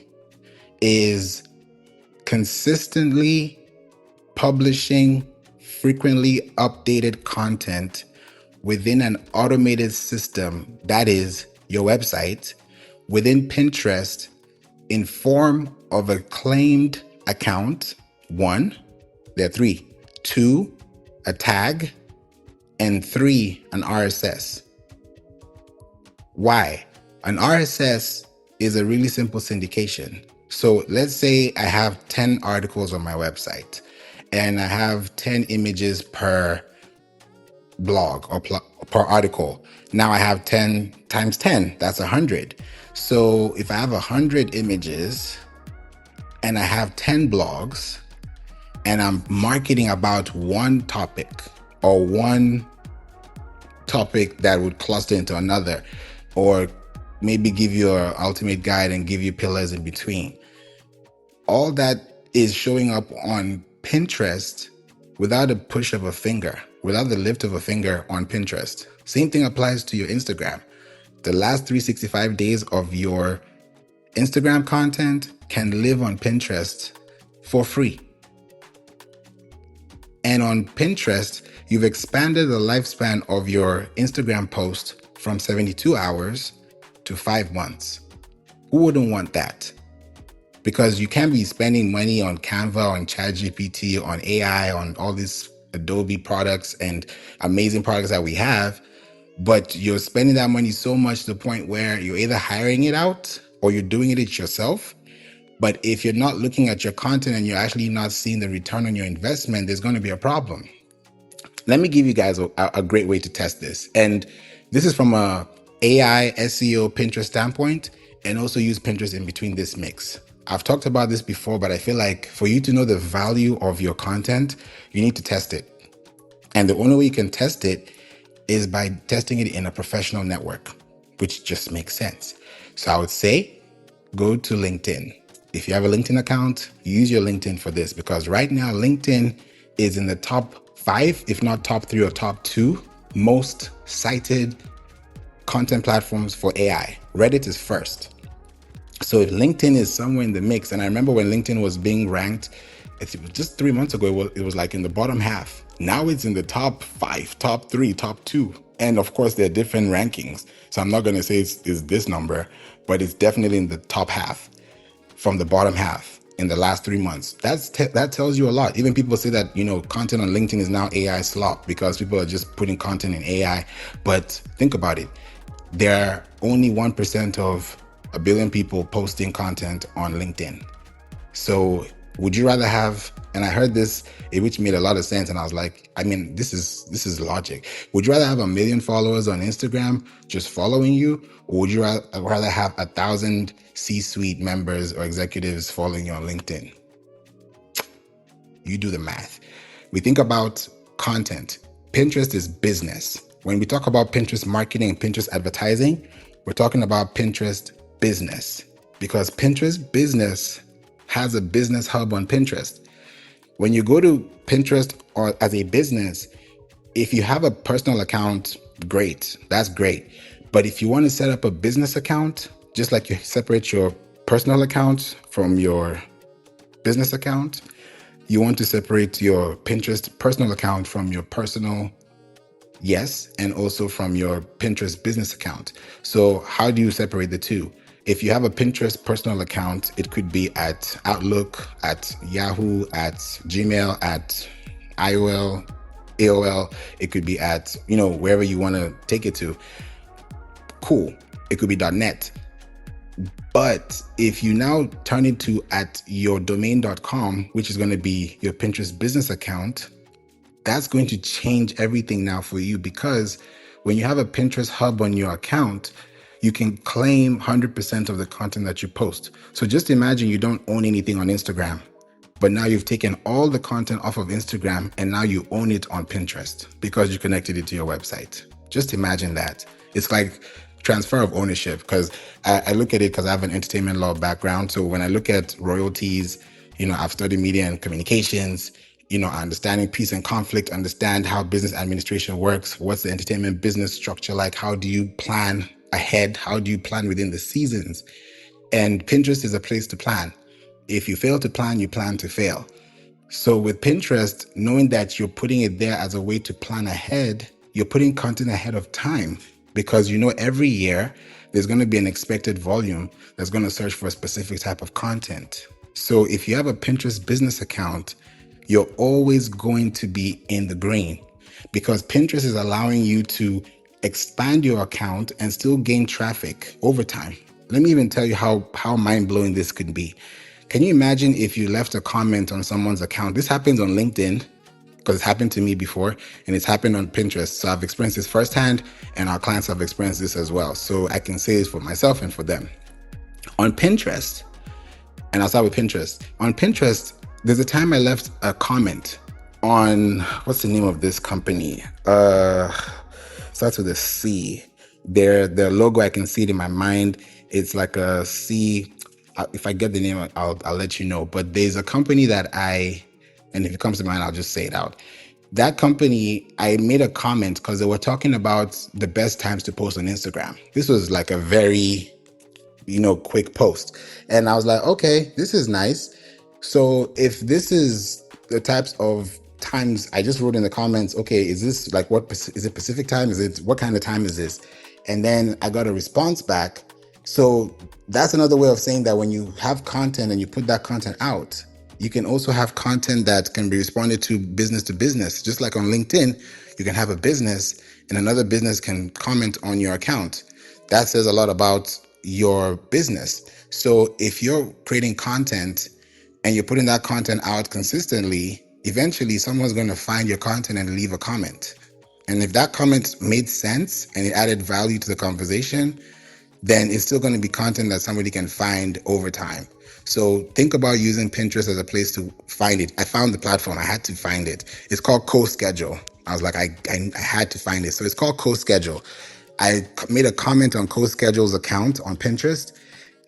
is consistently publishing frequently updated content within an automated system, that is your website, within Pinterest, in form of a claimed account. One, there are three. Two, a tag, and three, an RSS. Why? An RSS is a really simple syndication. So let's say I have 10 articles on my website and I have 10 images per blog or per article. Now I have 10 times 10, that's 100. So if I have 100 images and I have 10 blogs and I'm marketing about one topic or one topic that would cluster into another, or maybe give you an ultimate guide and give you pillars in between, all that is showing up on Pinterest without a push of a finger, without the lift of a finger on Pinterest. Same thing applies to your Instagram. The last 365 days of your Instagram content can live on Pinterest for free. And on Pinterest, you've expanded the lifespan of your Instagram post from 72 hours to 5 months. Who wouldn't want that? Because you can't be spending money on Canva, on ChatGPT, on AI, on all these Adobe products and amazing products that we have, but you're spending that money so much to the point where you're either hiring it out or you're doing it yourself. But if you're not looking at your content and you're actually not seeing the return on your investment, there's going to be a problem. Let me give you guys a great way to test this. And this is from a AI, SEO, Pinterest standpoint, and also use Pinterest in between this mix. I've talked about this before, but I feel like for you to know the value of your content, you need to test it. And the only way you can test it is by testing it in a professional network, which just makes sense. So I would say, go to LinkedIn. If you have a LinkedIn account, use your LinkedIn for this, because right now LinkedIn is in the top 5, if not top 3 or top 2 most cited content platforms for AI. Reddit is first. So if LinkedIn is somewhere in the mix, and I remember when LinkedIn was being ranked, it was just 3 months ago, it was like in the bottom half. Now it's in the top 5, top 3, top 2. And of course, there are different rankings. So I'm not going to say it's this number, but it's definitely in the top half from the bottom half in the last 3 months. That tells you a lot. Even people say that, content on LinkedIn is now AI slop because people are just putting content in AI. But think about it. There are only 1% of a billion people posting content on LinkedIn. So would you rather have, and I heard this, which made a lot of sense, and I was like, this is logic. Would you rather have 1 million followers on Instagram just following you, or would you rather have 1,000 C-suite members or executives following you on LinkedIn? You do the math. We think about content. Pinterest is business. When we talk about Pinterest marketing and Pinterest advertising, we're talking about Pinterest business, because Pinterest business has a business hub on Pinterest. When you go to Pinterest or as a business, if you have a personal account, great, that's great. But if you want to set up a business account, just like you separate your personal account from your business account, you want to separate your Pinterest personal account from your personal, yes, and also from your Pinterest business account. So how do you separate the two? If you have a Pinterest personal account, it could be at Outlook, at Yahoo, at Gmail, at AOL. It could be at, wherever you want to take it to. Cool. It could be .net. But if you now turn it to at yourdomain.com, which is going to be your Pinterest business account, that's going to change everything now for you, because when you have a Pinterest hub on your account, you can claim 100% of the content that you post. So just imagine you don't own anything on Instagram, but now you've taken all the content off of Instagram and now you own it on Pinterest because you connected it to your website. Just imagine that. It's like transfer of ownership, because I look at it because I have an entertainment law background. So when I look at royalties, I've studied media and communications, understanding peace and conflict, understand how business administration works. What's the entertainment business structure like? How do you plan ahead? How do you plan within the seasons? And Pinterest is a place to plan. If you fail to plan, you plan to fail. So with Pinterest, knowing that you're putting it there as a way to plan ahead, you're putting content ahead of time, because every year there's going to be an expected volume that's going to search for a specific type of content. So if you have a Pinterest business account, you're always going to be in the green, because Pinterest is allowing you to expand your account and still gain traffic over time. Let me even tell you how mind-blowing this could be. Can you imagine if you left a comment on someone's account? This happens on LinkedIn, because it's happened to me before, and it's happened on Pinterest. So I've experienced this firsthand, and our clients have experienced this as well. So I can say this for myself and for them. On Pinterest, and I'll start with Pinterest. On Pinterest, there's a time I left a comment on, what's the name of this company? Starts with a C. Their logo, I can see it in my mind. It's like a C. If I get the name, I'll let you know. But there's a company that and if it comes to mind, I'll just say it out. That company, I made a comment because they were talking about the best times to post on Instagram. This was like a very, quick post. And I was like, okay, this is nice. So if this is the types of times, I just wrote in the comments, okay, is this like, what is it, Pacific time? What kind of time is this? And then I got a response back. So that's another way of saying that when you have content and you put that content out, you can also have content that can be responded to business. Just like on LinkedIn, you can have a business and another business can comment on your account. That says a lot about your business. So if you're creating content and you're putting that content out consistently, eventually someone's going to find your content and leave a comment. And if that comment made sense and it added value to the conversation, then it's still going to be content that somebody can find over time. So think about using Pinterest as a place to find it. I found the platform. I had to find it. It's called CoSchedule. I was like, I had to find it. So it's called CoSchedule. I made a comment on CoSchedule's account on Pinterest,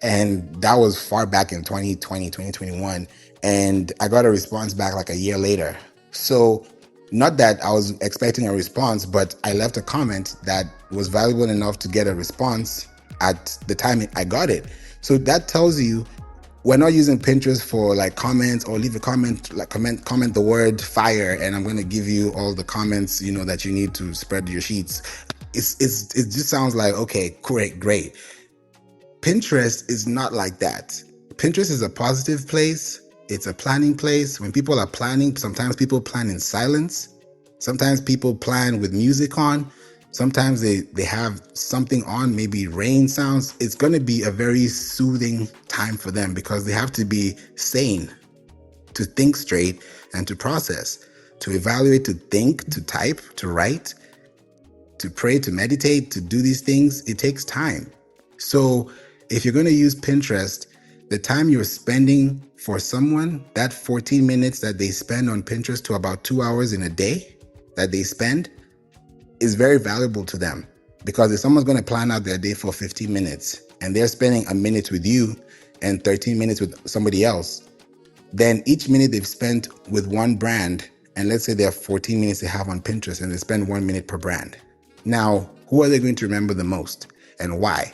and that was far back in 2020, 2021. And I got a response back like a year later. So not that I was expecting a response, but I left a comment that was valuable enough to get a response at the time I got it. So that tells you we're not using Pinterest for like comments or leave a comment, like comment the word fire, and I'm going to give you all the comments, that you need to spread your sheets. It just sounds like, okay, great. Pinterest is not like that. Pinterest is a positive place. It's a planning place. When people are planning, sometimes people plan in silence. Sometimes people plan with music on. Sometimes they have something on, maybe rain sounds. It's going to be a very soothing time for them because they have to be sane, to think straight and to process, to evaluate, to think, to type, to write, to pray, to meditate, to do these things. It takes time. So if you're going to use Pinterest, the time you're spending for someone, that 14 minutes that they spend on Pinterest to about 2 hours in a day that they spend, is very valuable to them, because if someone's going to plan out their day for 15 minutes and they're spending a minute with you and 13 minutes with somebody else, then each minute they've spent with one brand, and let's say there are 14 minutes they have on Pinterest and they spend 1 minute per brand. Now, who are they going to remember the most and why?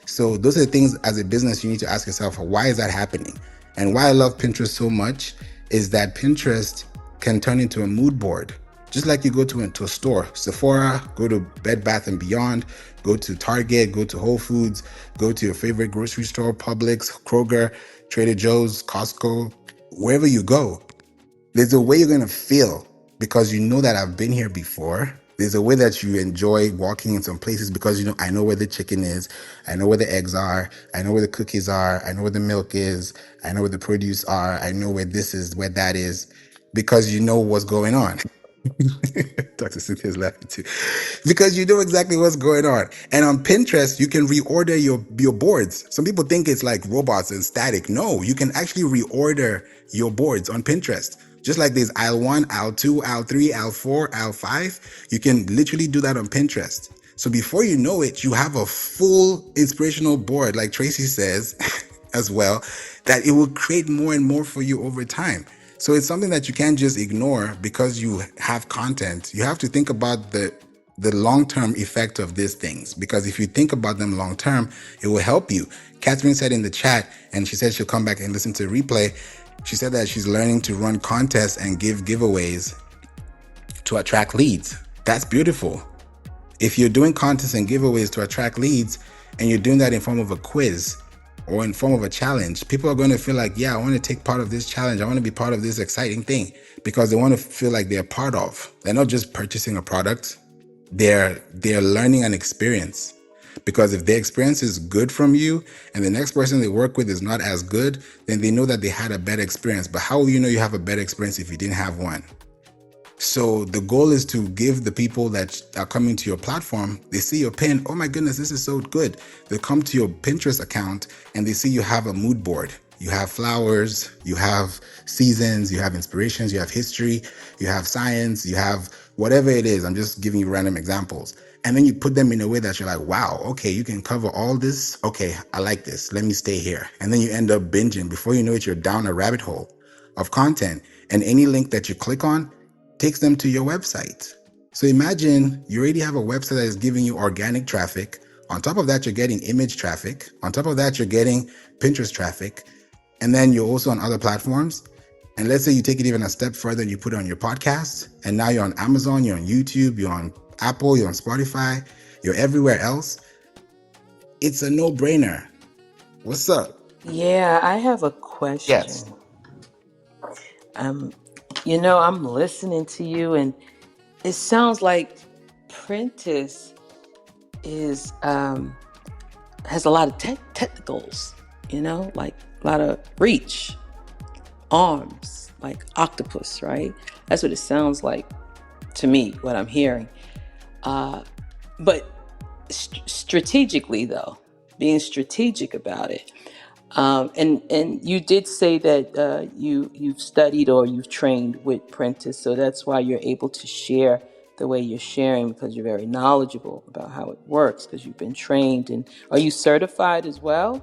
So those are the things as a business you need to ask yourself, why is that happening? And why I love Pinterest so much is that Pinterest can turn into a mood board. Just like you go to a store, Sephora, go to Bed Bath and Beyond, go to Target, go to Whole Foods, go to your favorite grocery store, Publix, Kroger, Trader Joe's, Costco, wherever you go, there's a way you're going to feel because you know that I've been here before. There's a way that you enjoy walking in some places because, I know where the chicken is. I know where the eggs are. I know where the cookies are. I know where the milk is. I know where the produce are. I know where this is, where that is, because you know what's going on. Dr. Cynthia's laughing too. Because you know exactly what's going on. And on Pinterest, you can reorder your boards. Some people think it's like robots and static. No, you can actually reorder your boards on Pinterest. Just like there's aisle 1, aisle 2, aisle 3, aisle 4, aisle 5. You can literally do that on Pinterest. So before you know it, you have a full inspirational board, like Tracy says as well, that it will create more and more for you over time. So it's something that you can't just ignore because you have content. You have to think about the long-term effect of these things, because if you think about them long-term, it will help you. Catherine said in the chat, and she said she'll come back and listen to the replay. She said that she's learning to run contests and give giveaways to attract leads. That's beautiful. If you're doing contests and giveaways to attract leads, and you're doing that in form of a quiz or in form of a challenge, people are going to feel like, yeah, I want to take part of this challenge. I want to be part of this exciting thing, because they want to feel like they're part of. They're not just purchasing a product. They're learning an experience. Because if their experience is good from you and the next person they work with is not as good, then they know that they had a better experience. But how will you know you have a better experience if you didn't have one? So the goal is to give the people that are coming to your platform, they see your pin, oh my goodness, this is so good. They come to your Pinterest account and they see you have a mood board. You have flowers, you have seasons, you have inspirations, you have history, you have science, you have whatever it is. I'm just giving you random examples. And then you put them in a way that you're like, wow, okay, you can cover all this. Okay, I like this. Let me stay here. And then you end up binging. Before you know it, you're down a rabbit hole of content. And any link that you click on takes them to your website. So imagine you already have a website that is giving you organic traffic. On top of that, you're getting image traffic. On top of that, you're getting Pinterest traffic. And then you're also on other platforms. And let's say you take it even a step further and you put it on your podcast. And now you're on Amazon, you're on YouTube, you're on Apple, you're on Spotify, you're everywhere else. It's a no-brainer. What's up? Yeah, I have a Yes. question. I'm listening to you, and it sounds like Prentice is has a lot of technicals, like a lot of reach, arms, like octopus, right? That's what it sounds like to me, what I'm hearing. But strategically, though, being strategic about it. And you did say that you've studied or you've trained with Prentice, so that's why you're able to share the way you're sharing, because you're very knowledgeable about how it works, because you've been trained. And are you certified as well?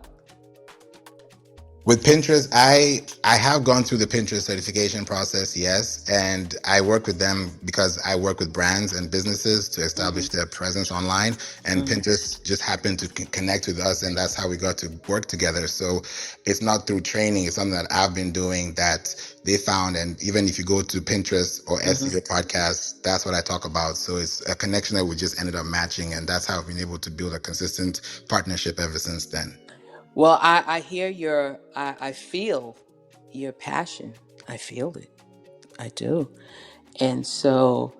With Pinterest, I have gone through the Pinterest certification process, yes, and I work with them because I work with brands and businesses to establish their presence online, and Pinterest just happened to connect with us, and that's how we got to work together. So it's not through training, it's something that I've been doing that they found, and even if you go to Pinterest or SEO podcast, that's what I talk about. So it's a connection that we just ended up matching, and that's how I've been able to build a consistent partnership ever since then. Well, I hear I feel your passion. I feel it. I do. And so,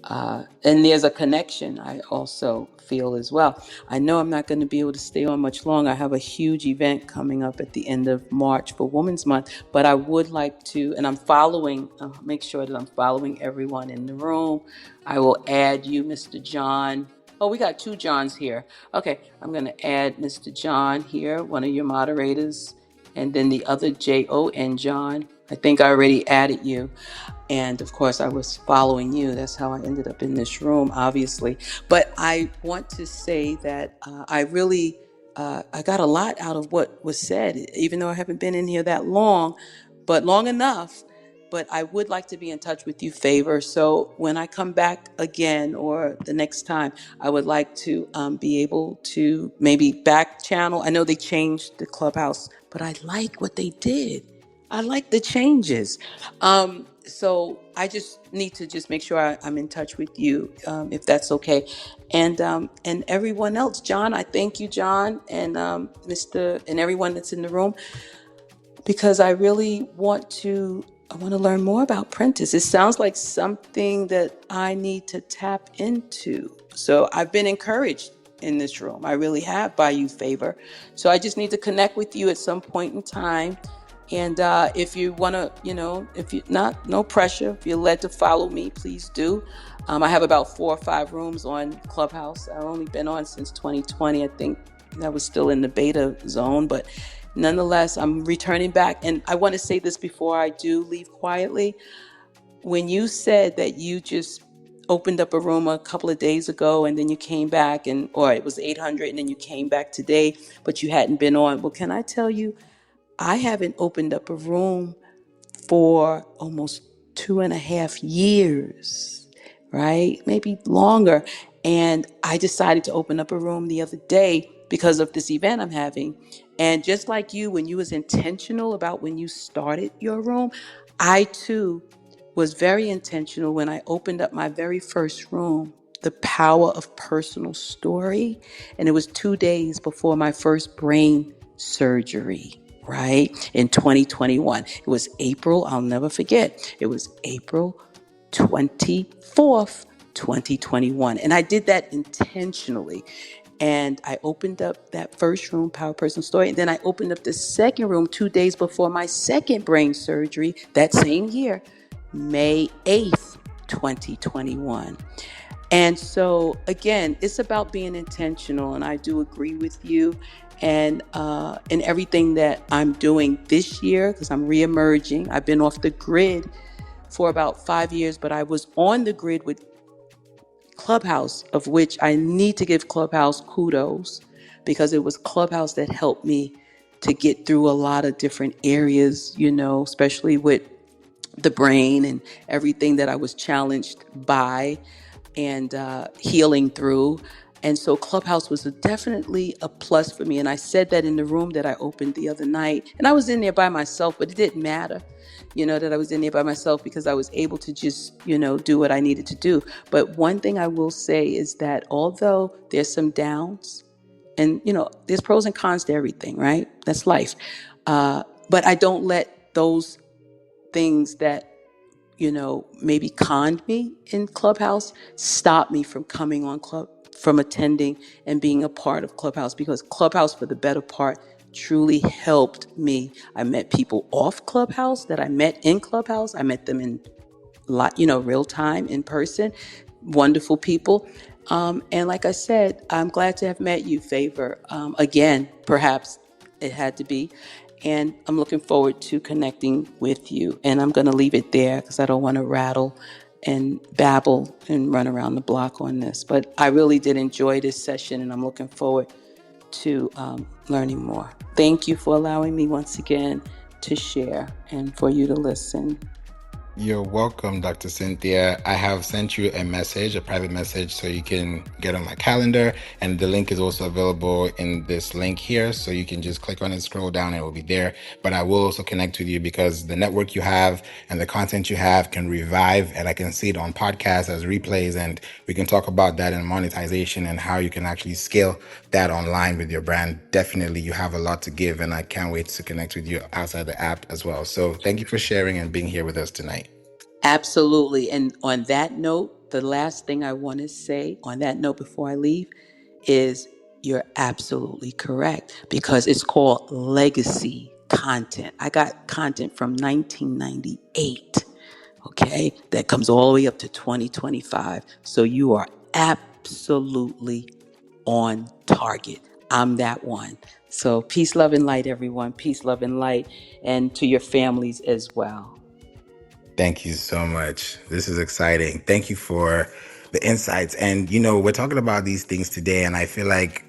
and there's a connection I also feel as well. I know I'm not going to be able to stay on much longer. I have a huge event coming up at the end of March for Women's Month, but I would like to, and I'm following, make sure that I'm following everyone in the room. I will add you, Mr. John. Oh, we got two Johns here. Okay, I'm going to add Mr. John here, one of your moderators, and then the other Jon John. I think I already added you. And of course, I was following you. That's how I ended up in this room, obviously. But I want to say that I really, I got a lot out of what was said, even though I haven't been in here that long, but long enough. But I would like to be in touch with you, Favor. So when I come back again or the next time, I would like to be able to maybe back channel. I know they changed the clubhouse, but I like what they did. I like the changes. So I just need to just make sure I'm in touch with you, if that's okay. And everyone else, John, I thank you, John, and Mr. and everyone that's in the room, because I want to learn more about Prentice. It sounds like something that I need to tap into. So I've been encouraged in this room. I really have, by you, Favor. So I just need to connect with you at some point in time. And if you want to, if you not, no pressure. If you're led to follow me, please do. I have about 4 or 5 rooms on Clubhouse. I've only been on since 2020. I think that was still in the beta zone, but nonetheless, I'm returning back. And I want to say this before I do leave quietly. When you said that you just opened up a room a couple of days ago and then you came back, or it was 800 and then you came back today, but you hadn't been on. Well, can I tell you, I haven't opened up a room for almost 2.5 years, right? Maybe longer. And I decided to open up a room the other day because of this event I'm having. And just like you, when you was intentional about when you started your room, I too was very intentional when I opened up my very first room, The Power of Personal Story. And it was 2 days before my first brain surgery, right? In 2021. It was April, I'll never forget. It was April 24th, 2021. And I did that intentionally. And I opened up that first room, Power Personal Story. And then I opened up the second room 2 days before my second brain surgery that same year, May 8th, 2021. And so, again, it's about being intentional. And I do agree with you. And in everything that I'm doing this year, because I'm reemerging, I've been off the grid for about 5 years, but I was on the grid with Clubhouse, of which I need to give Clubhouse kudos, because it was Clubhouse that helped me to get through a lot of different areas, especially with the brain and everything that I was challenged by and healing through. And so Clubhouse was definitely a plus for me. And I said that in the room that I opened the other night. And I was in there by myself, but it didn't matter, that I was in there by myself, because I was able to just, do what I needed to do. But one thing I will say is that although there's some downs and, there's pros and cons to everything, right? That's life. But I don't let those things that maybe conned me in Clubhouse, stop me from coming on from attending and being a part of Clubhouse, because Clubhouse, for the better part, truly helped me. I met people off Clubhouse that I met in Clubhouse. I met them in real time, in person. Wonderful people. And like I said, I'm glad to have met you, Favor. Again, perhaps it had to be. And I'm looking forward to connecting with you. And I'm going to leave it there because I don't want to rattle and babble and run around the block on this. But I really did enjoy this session, and I'm looking forward to learning more. Thank you for allowing me once again to share and for you to listen. You're welcome, Dr. Cynthia. I have sent you a message, a private message, so you can get on my calendar. And the link is also available in this link here. So you can just click on it, scroll down, and it will be there. But I will also connect with you, because the network you have and the content you have can revive, and I can see it on podcasts as replays. And we can talk about that and monetization and how you can actually scale that online with your brand. Definitely, you have a lot to give, and I can't wait to connect with you outside the app as well. So thank you for sharing and being here with us tonight. Absolutely. And on that note, the last thing I want to say on that note before I leave is you're absolutely correct, because it's called legacy content. I got content from 1998, okay, that comes all the way up to 2025. So you are absolutely on target. I'm that one. So peace, love, and light, everyone. Peace, love, and light, and to your families as well. Thank you so much. This is exciting. Thank you for the insights. And, we're talking about these things today, and I feel like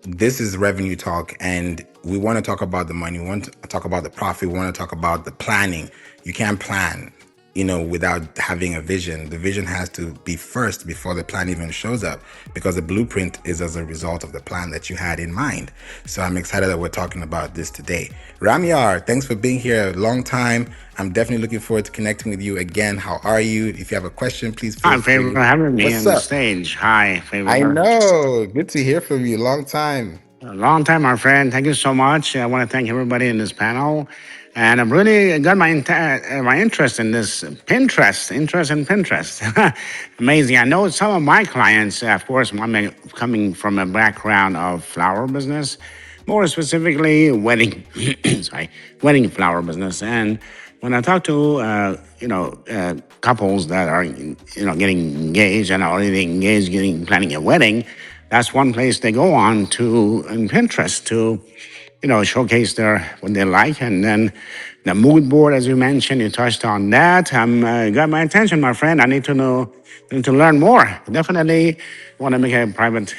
this is revenue talk, and we want to talk about the money. We want to talk about the profit. We want to talk about the planning. You can't plan, without having a vision. The vision has to be first before the plan even shows up, because the blueprint is as a result of the plan that you had in mind. So I'm excited that we're talking about this today. Ramyar, thanks for being here a long time. I'm definitely looking forward to connecting with you again. How are you? If you have a question, please feel Hi, Favor, free. for having me What's on the up? stage. Hi, I Favor. know. Good to hear from you. Long time. A long time, my friend. Thank you so much. I want to thank everybody in this panel. And I've really got my interest in this interest in Pinterest. Amazing. I know some of my clients, of course, I'm coming from a background of flower business, more specifically wedding, sorry, wedding flower business. And when I talk to couples that are getting engaged and already engaged, planning a wedding, that's one place they go on to in Pinterest to showcase what they like, and then the mood board, as you mentioned, you touched on that. Got my attention, my friend. I need to know, need to learn more. Definitely want to make a private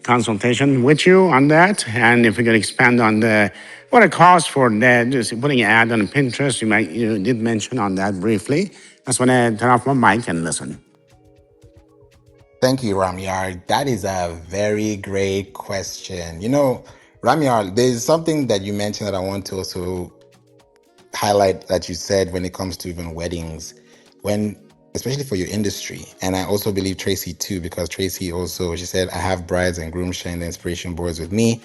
consultation with you on that, and if we could expand on what it costs for that, just putting an ad on Pinterest. You did mention on that briefly. That's when I turn off my mic and listen. Thank you, Ramyar. That is a very great question. Ramyar, there's something that you mentioned that I want to also highlight that you said when it comes to even weddings, especially for your industry. And I also believe Tracy too, because Tracy also, she said, I have brides and grooms sharing the inspiration boards with me.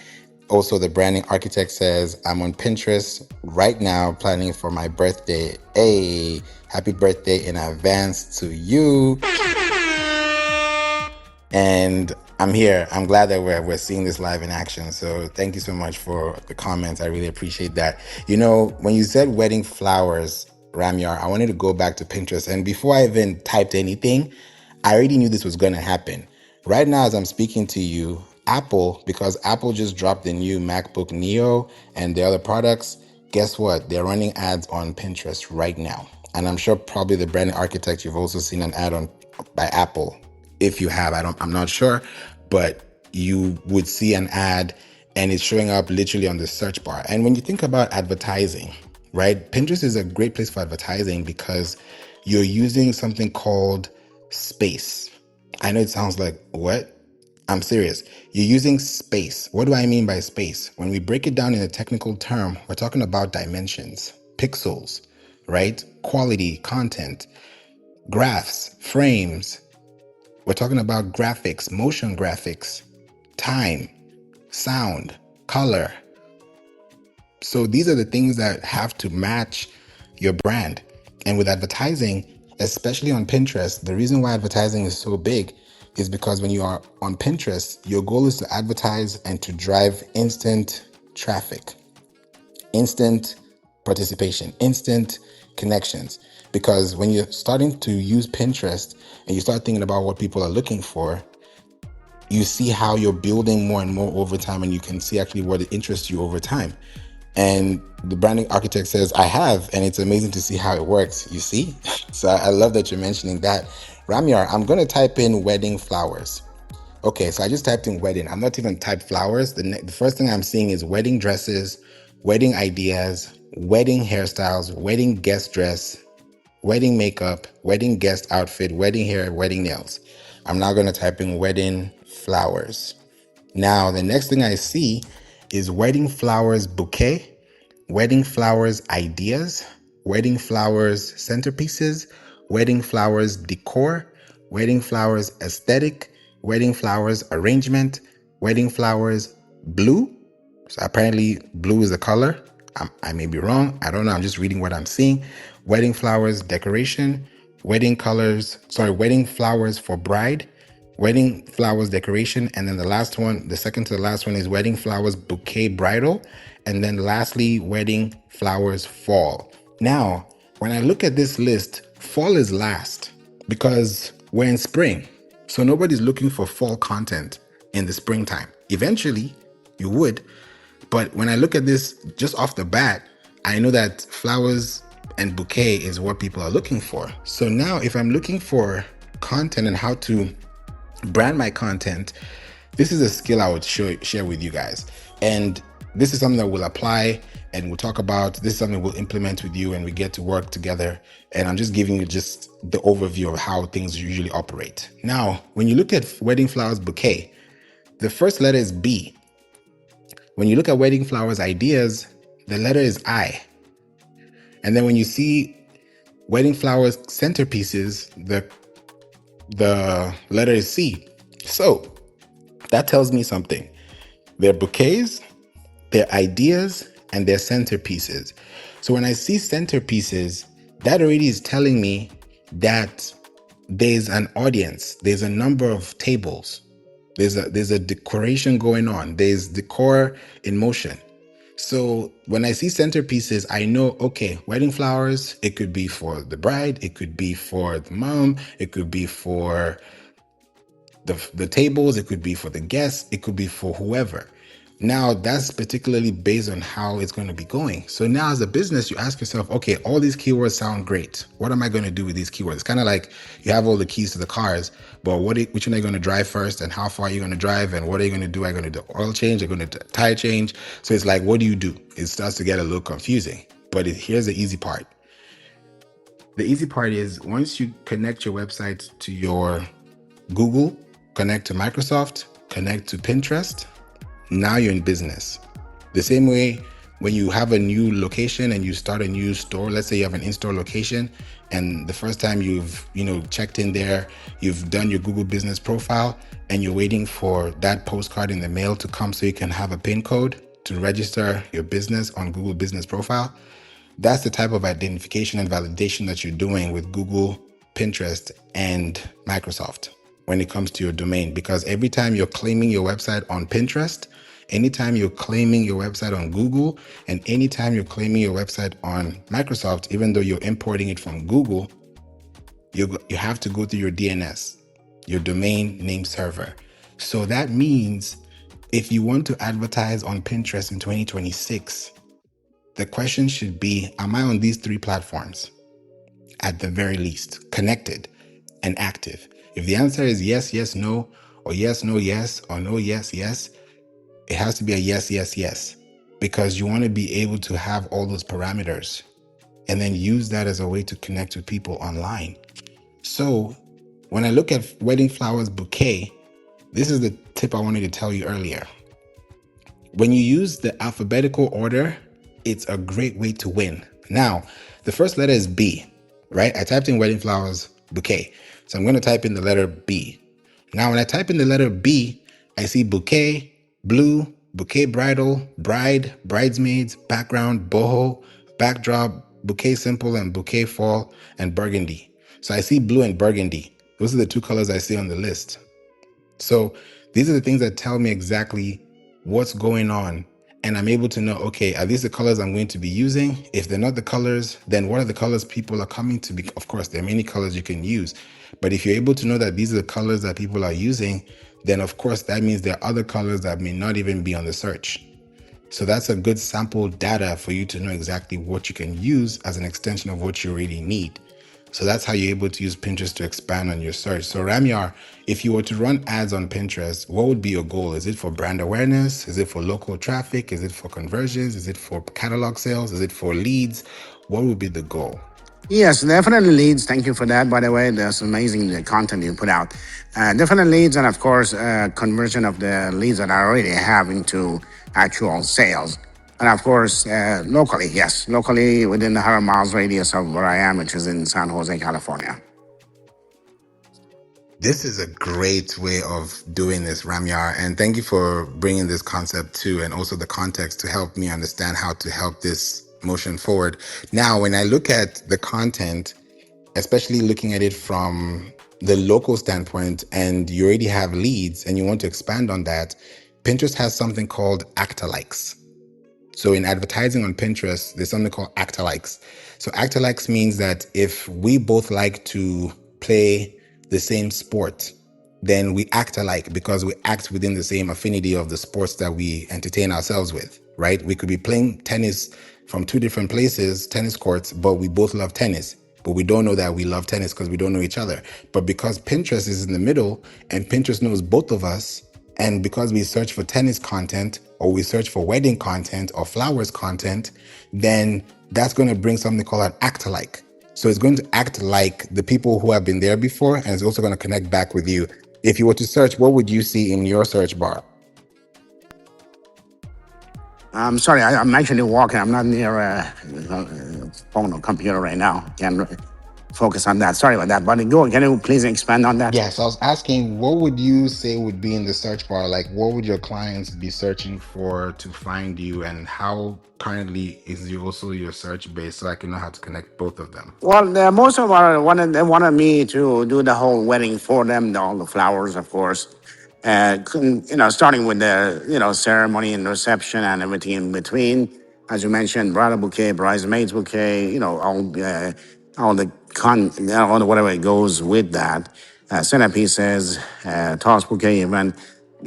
Also, the branding architect says, I'm on Pinterest right now planning for my birthday. Hey, happy birthday in advance to you. And I'm here. I'm glad that we're seeing this live in action. So thank you so much for the comments. I really appreciate that. When you said wedding flowers, Ramyar, I wanted to go back to Pinterest. And before I even typed anything, I already knew this was going to happen. Right now, as I'm speaking to you, because Apple just dropped the new MacBook Neo and the other products, guess what? They're running ads on Pinterest right now. And I'm sure probably the branding architect, you've also seen an ad by Apple. If you have, I'm not sure, but you would see an ad and it's showing up literally on the search bar. And when you think about advertising, right? Pinterest is a great place for advertising because you're using something called space. I know it sounds like, what? I'm serious. You're using space. What do I mean by space? When we break it down in a technical term, we're talking about dimensions, pixels, right? Quality, content, graphs, frames. We're talking about graphics, motion graphics, time, sound, color. So these are the things that have to match your brand. And with advertising, especially on Pinterest, the reason why advertising is so big is because when you are on Pinterest, your goal is to advertise and to drive instant traffic, instant participation, instant connections. Because when you're starting to use Pinterest and you start thinking about what people are looking for, you see how you're building more and more over time, and you can see actually what interests you over time. And the branding architect says, I have, and it's amazing to see how it works, you see? So I love that you're mentioning that. Ramyar, I'm going to type in wedding flowers. Okay, so I just typed in wedding. I'm not even typed flowers. The first thing I'm seeing is wedding dresses, wedding ideas, wedding hairstyles, wedding guest dress, wedding makeup, wedding guest outfit, wedding hair, wedding nails. I'm now going to type in wedding flowers. Now, the next thing I see is wedding flowers bouquet, wedding flowers ideas, wedding flowers centerpieces, wedding flowers decor, wedding flowers aesthetic, wedding flowers arrangement, wedding flowers blue. So apparently blue is the color. I may be wrong. I don't know. I'm just reading what I'm seeing. Wedding flowers decoration, wedding flowers for bride, wedding flowers decoration. And then the last one, the second to the last one is wedding flowers bouquet bridal. And then lastly, wedding flowers fall. Now, when I look at this list, fall is last because we're in spring. So nobody's looking for fall content in the springtime. Eventually, you would. But when I look at this just off the bat, I know that flowers and bouquet is what people are looking for. So now if I'm looking for content and how to brand my content, this is a skill I would share with you guys. And this is something that we'll apply and we'll talk about. This is something we'll implement with you and we get to work together. And I'm just giving you just the overview of how things usually operate. Now, when you look at wedding flowers bouquet, the first letter is B. When you look at wedding flowers ideas, the letter is I. And then when you see wedding flowers centerpieces, the letter is C. So that tells me something. They're bouquets, they're ideas, and they're centerpieces. So when I see centerpieces, that already is telling me that there's an audience, there's a number of tables, there's a decoration going on, there's decor in motion. So when I see centerpieces, I know, okay, wedding flowers, it could be for the bride, it could be for the mom, it could be for the tables, it could be for the guests, it could be for whoever. Now, that's particularly based on how it's going to be going. So now as a business, you ask yourself, okay, all these keywords sound great. What am I going to do with these keywords? It's kind of like you have all the keys to the cars, but which one are you going to drive first and how far are you going to drive and what are you going to do? Are you going to do oil change? Are you going to do tire change? So it's like, what do you do? It starts to get a little confusing, but here's the easy part. The easy part is once you connect your website to your Google, connect to Microsoft, connect to Pinterest, now you're in business. The same way when you have a new location and you start a new store, let's say you have an in-store location and the first time you've checked in there, you've done your Google business profile and you're waiting for that postcard in the mail to come so you can have a PIN code to register your business on Google business profile. That's the type of identification and validation that you're doing with Google, Pinterest, and Microsoft when it comes to your domain. Because every time you're claiming your website on Pinterest, anytime you're claiming your website on Google, and anytime you're claiming your website on Microsoft, even though you're importing it from Google, you have to go through your DNS, your domain name server. So that means if you want to advertise on Pinterest in 2026, the question should be, am I on these 3 platforms? At the very least, connected and active. If the answer is yes, yes, no, or yes, no, yes, or no, yes, yes, it has to be a yes, yes, yes, because you want to be able to have all those parameters and then use that as a way to connect with people online. So when I look at wedding flowers bouquet, this is the tip I wanted to tell you earlier. When you use the alphabetical order, it's a great way to win. Now, the first letter is B, right? I typed in wedding flowers bouquet. So I'm going to type in the letter B. Now, when I type in the letter B, I see bouquet, blue, bouquet bridal, bride, bridesmaids, background, boho, backdrop, bouquet simple, and bouquet fall, and burgundy. So I see blue and burgundy. Those are the 2 colors I see on the list. So these are the things that tell me exactly what's going on. And I'm able to know, okay, are these the colors I'm going to be using? If they're not the colors, then what are the colors people are coming to be? Of course, there are many colors you can use. But if you're able to know that these are the colors that people are using, then of course, that means there are other colors that may not even be on the search. So that's a good sample data for you to know exactly what you can use as an extension of what you really need. So that's how you're able to use Pinterest to expand on your search. So Ramyar, if you were to run ads on Pinterest, what would be your goal? Is it for brand awareness? Is it for local traffic? Is it for conversions? Is it for catalog sales? Is it for leads? What would be the goal? Yes, definitely leads. Thank you for that. By the way, that's amazing the content you put out. Definitely leads, and of course, conversion of the leads that I already have into actual sales. And of course, locally, yes, locally within the 100 miles radius of where I am, which is in San Jose, California. This is a great way of doing this, Ramyar. And thank you for bringing this concept too, and also the context to help me understand how to help this motion forward. Now, when I look at the content, especially looking at it from the local standpoint, and you already have leads and you want to expand on that, Pinterest has something called actor-likes. So in advertising on Pinterest, there's something called actor-likes. So actor-likes means that if we both like to play the same sport, then we act alike because we act within the same affinity of the sports that we entertain ourselves with, right? We could be playing tennis from two different places, tennis courts, but we both love tennis. But we don't know that we love tennis because we don't know each other. But because Pinterest is in the middle and Pinterest knows both of us, and because we search for tennis content or we search for wedding content or flowers content, then that's going to bring something called an act alike. So it's going to act like the people who have been there before, and it's also going to connect back with you. If you were to search, what would you see in your search bar? I'm sorry, I'm actually walking. I'm not near a phone or computer right now. Can't really focus on that. Sorry about that. But go. Can you please expand on that? Yes, I was asking, what would you say would be in the search bar? Like, what would your clients be searching for to find you, and how currently is also your search base, so I can know how to connect both of them? Well, most of they wanted me to do the whole wedding for them, all the flowers, of course. Starting with the ceremony and reception and everything in between. As you mentioned, bridal bouquet, bridesmaids bouquet. All the all the whatever it goes with that. Centerpieces, toss bouquet event,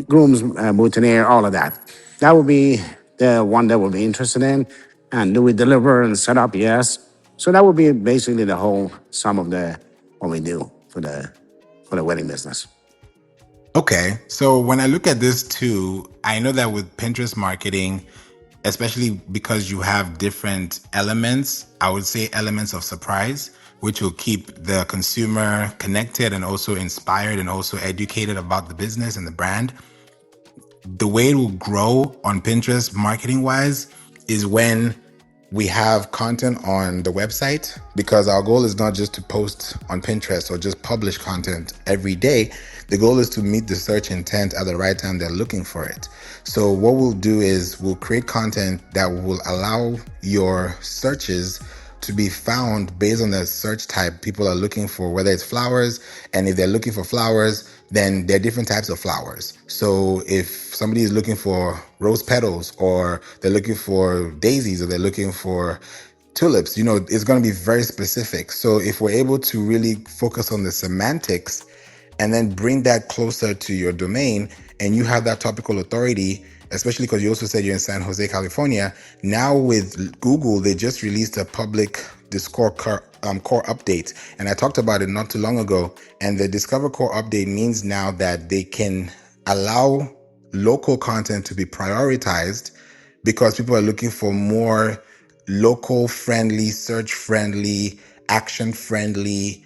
groom's boutonniere, all of that. That would be the one that would be interested in. And do we deliver and set up? Yes. So that would be basically the whole sum of the what we do for the wedding business. Okay, so when I look at this too, I know that with Pinterest marketing, especially because you have different elements, I would say elements of surprise, which will keep the consumer connected and also inspired and also educated about the business and the brand. The way it will grow on Pinterest marketing wise is when we have content on the website, because our goal is not just to post on Pinterest or just publish content every day. The goal is to meet the search intent at the right time they're looking for it. So what we'll do is we'll create content that will allow your searches to be found based on the search type people are looking for, whether it's flowers. And if they're looking for flowers, then there are different types of flowers. So if somebody is looking for rose petals, or they're looking for daisies, or they're looking for tulips, it's going to be very specific. So if we're able to really focus on the semantics and then bring that closer to your domain, and you have that topical authority, especially because you also said you're in San Jose, California. Now with Google, they just released a public Discover core update. And I talked about it not too long ago. And the Discover core update means now that they can allow local content to be prioritized, because people are looking for more local friendly, search friendly, action friendly,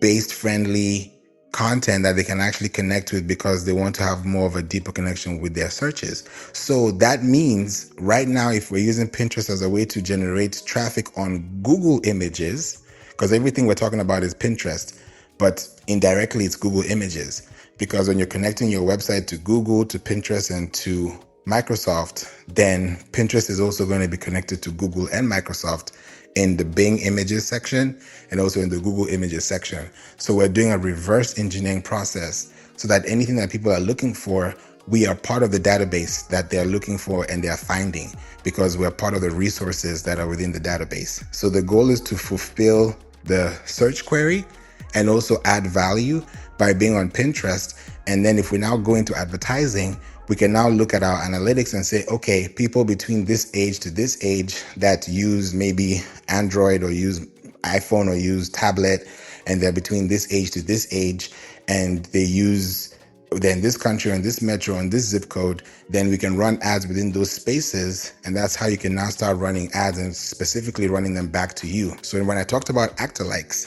based friendly content that they can actually connect with, because they want to have more of a deeper connection with their searches. So that means right now, if we're using Pinterest as a way to generate traffic on Google images, because everything we're talking about is Pinterest, but indirectly it's Google images, because when you're connecting your website to Google, to Pinterest, and to Microsoft, then Pinterest is also going to be connected to Google and Microsoft in the Bing images section and also in the Google images section. So we're doing a reverse engineering process so that anything that people are looking for, we are part of the database that they're looking for and they're finding, because we're part of the resources that are within the database. So the goal is to fulfill the search query and also add value by being on Pinterest. And then if we now go into advertising, we can now look at our analytics and say, okay, people between this age to this age that use maybe Android or use iPhone or use tablet, and they're between this age to this age, and they're in this country, or in this metro, and this zip code, then we can run ads within those spaces. And that's how you can now start running ads and specifically running them back to you. So when I talked about act-alikes,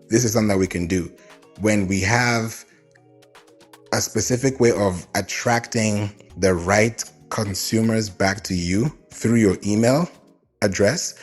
this is something that we can do. When we have a specific way of attracting the right consumers back to you through your email address,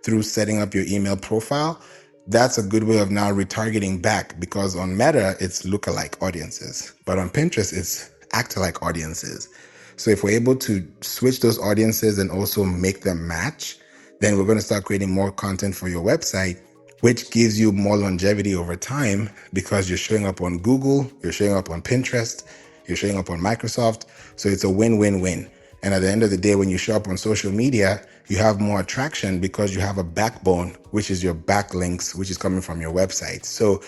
through setting up your email profile, that's a good way of now retargeting back, because on Meta, it's lookalike audiences, but on Pinterest, it's act-alike audiences. So if we're able to switch those audiences and also make them match, then we're going to start creating more content for your website, which gives you more longevity over time, because you're showing up on Google, you're showing up on Pinterest, you're showing up on Microsoft. So it's a win-win-win. And at the end of the day, when you show up on social media, you have more attraction because you have a backbone, which is your backlinks, which is coming from your website. So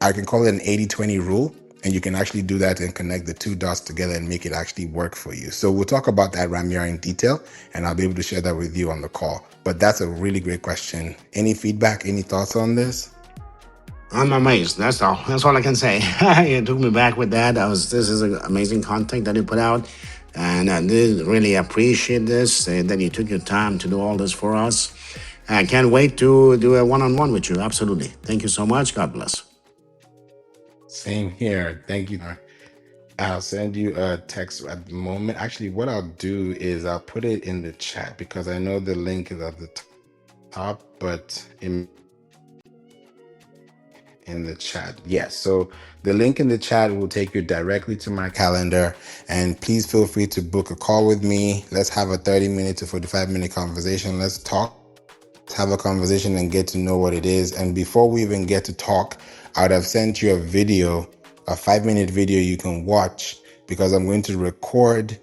I can call it an 80-20 rule. And you can actually do that and connect the two dots together and make it actually work for you. So we'll talk about that, Ramya, in detail, and I'll be able to share that with you on the call. But that's a really great question. Any feedback, any thoughts on this? I'm amazed. That's all. That's all I can say. You took me back with that. This is an amazing content that you put out, and I did really appreciate this that you took your time to do all this for us. I can't wait to do a one-on-one with you. Absolutely. Thank you so much. God bless. Same here. Thank you. I'll send you a text at the moment. Actually, what I'll do is I'll put it in the chat because I know the link is at the top, but in the chat. Yes. So the link in the chat will take you directly to my calendar. And please feel free to book a call with me. Let's have a 30-minute to 45-minute conversation. Let's talk, have a conversation and get to know what it is. And before we even get to talk, I would have sent you a video, a 5-minute video you can watch, because I'm going to record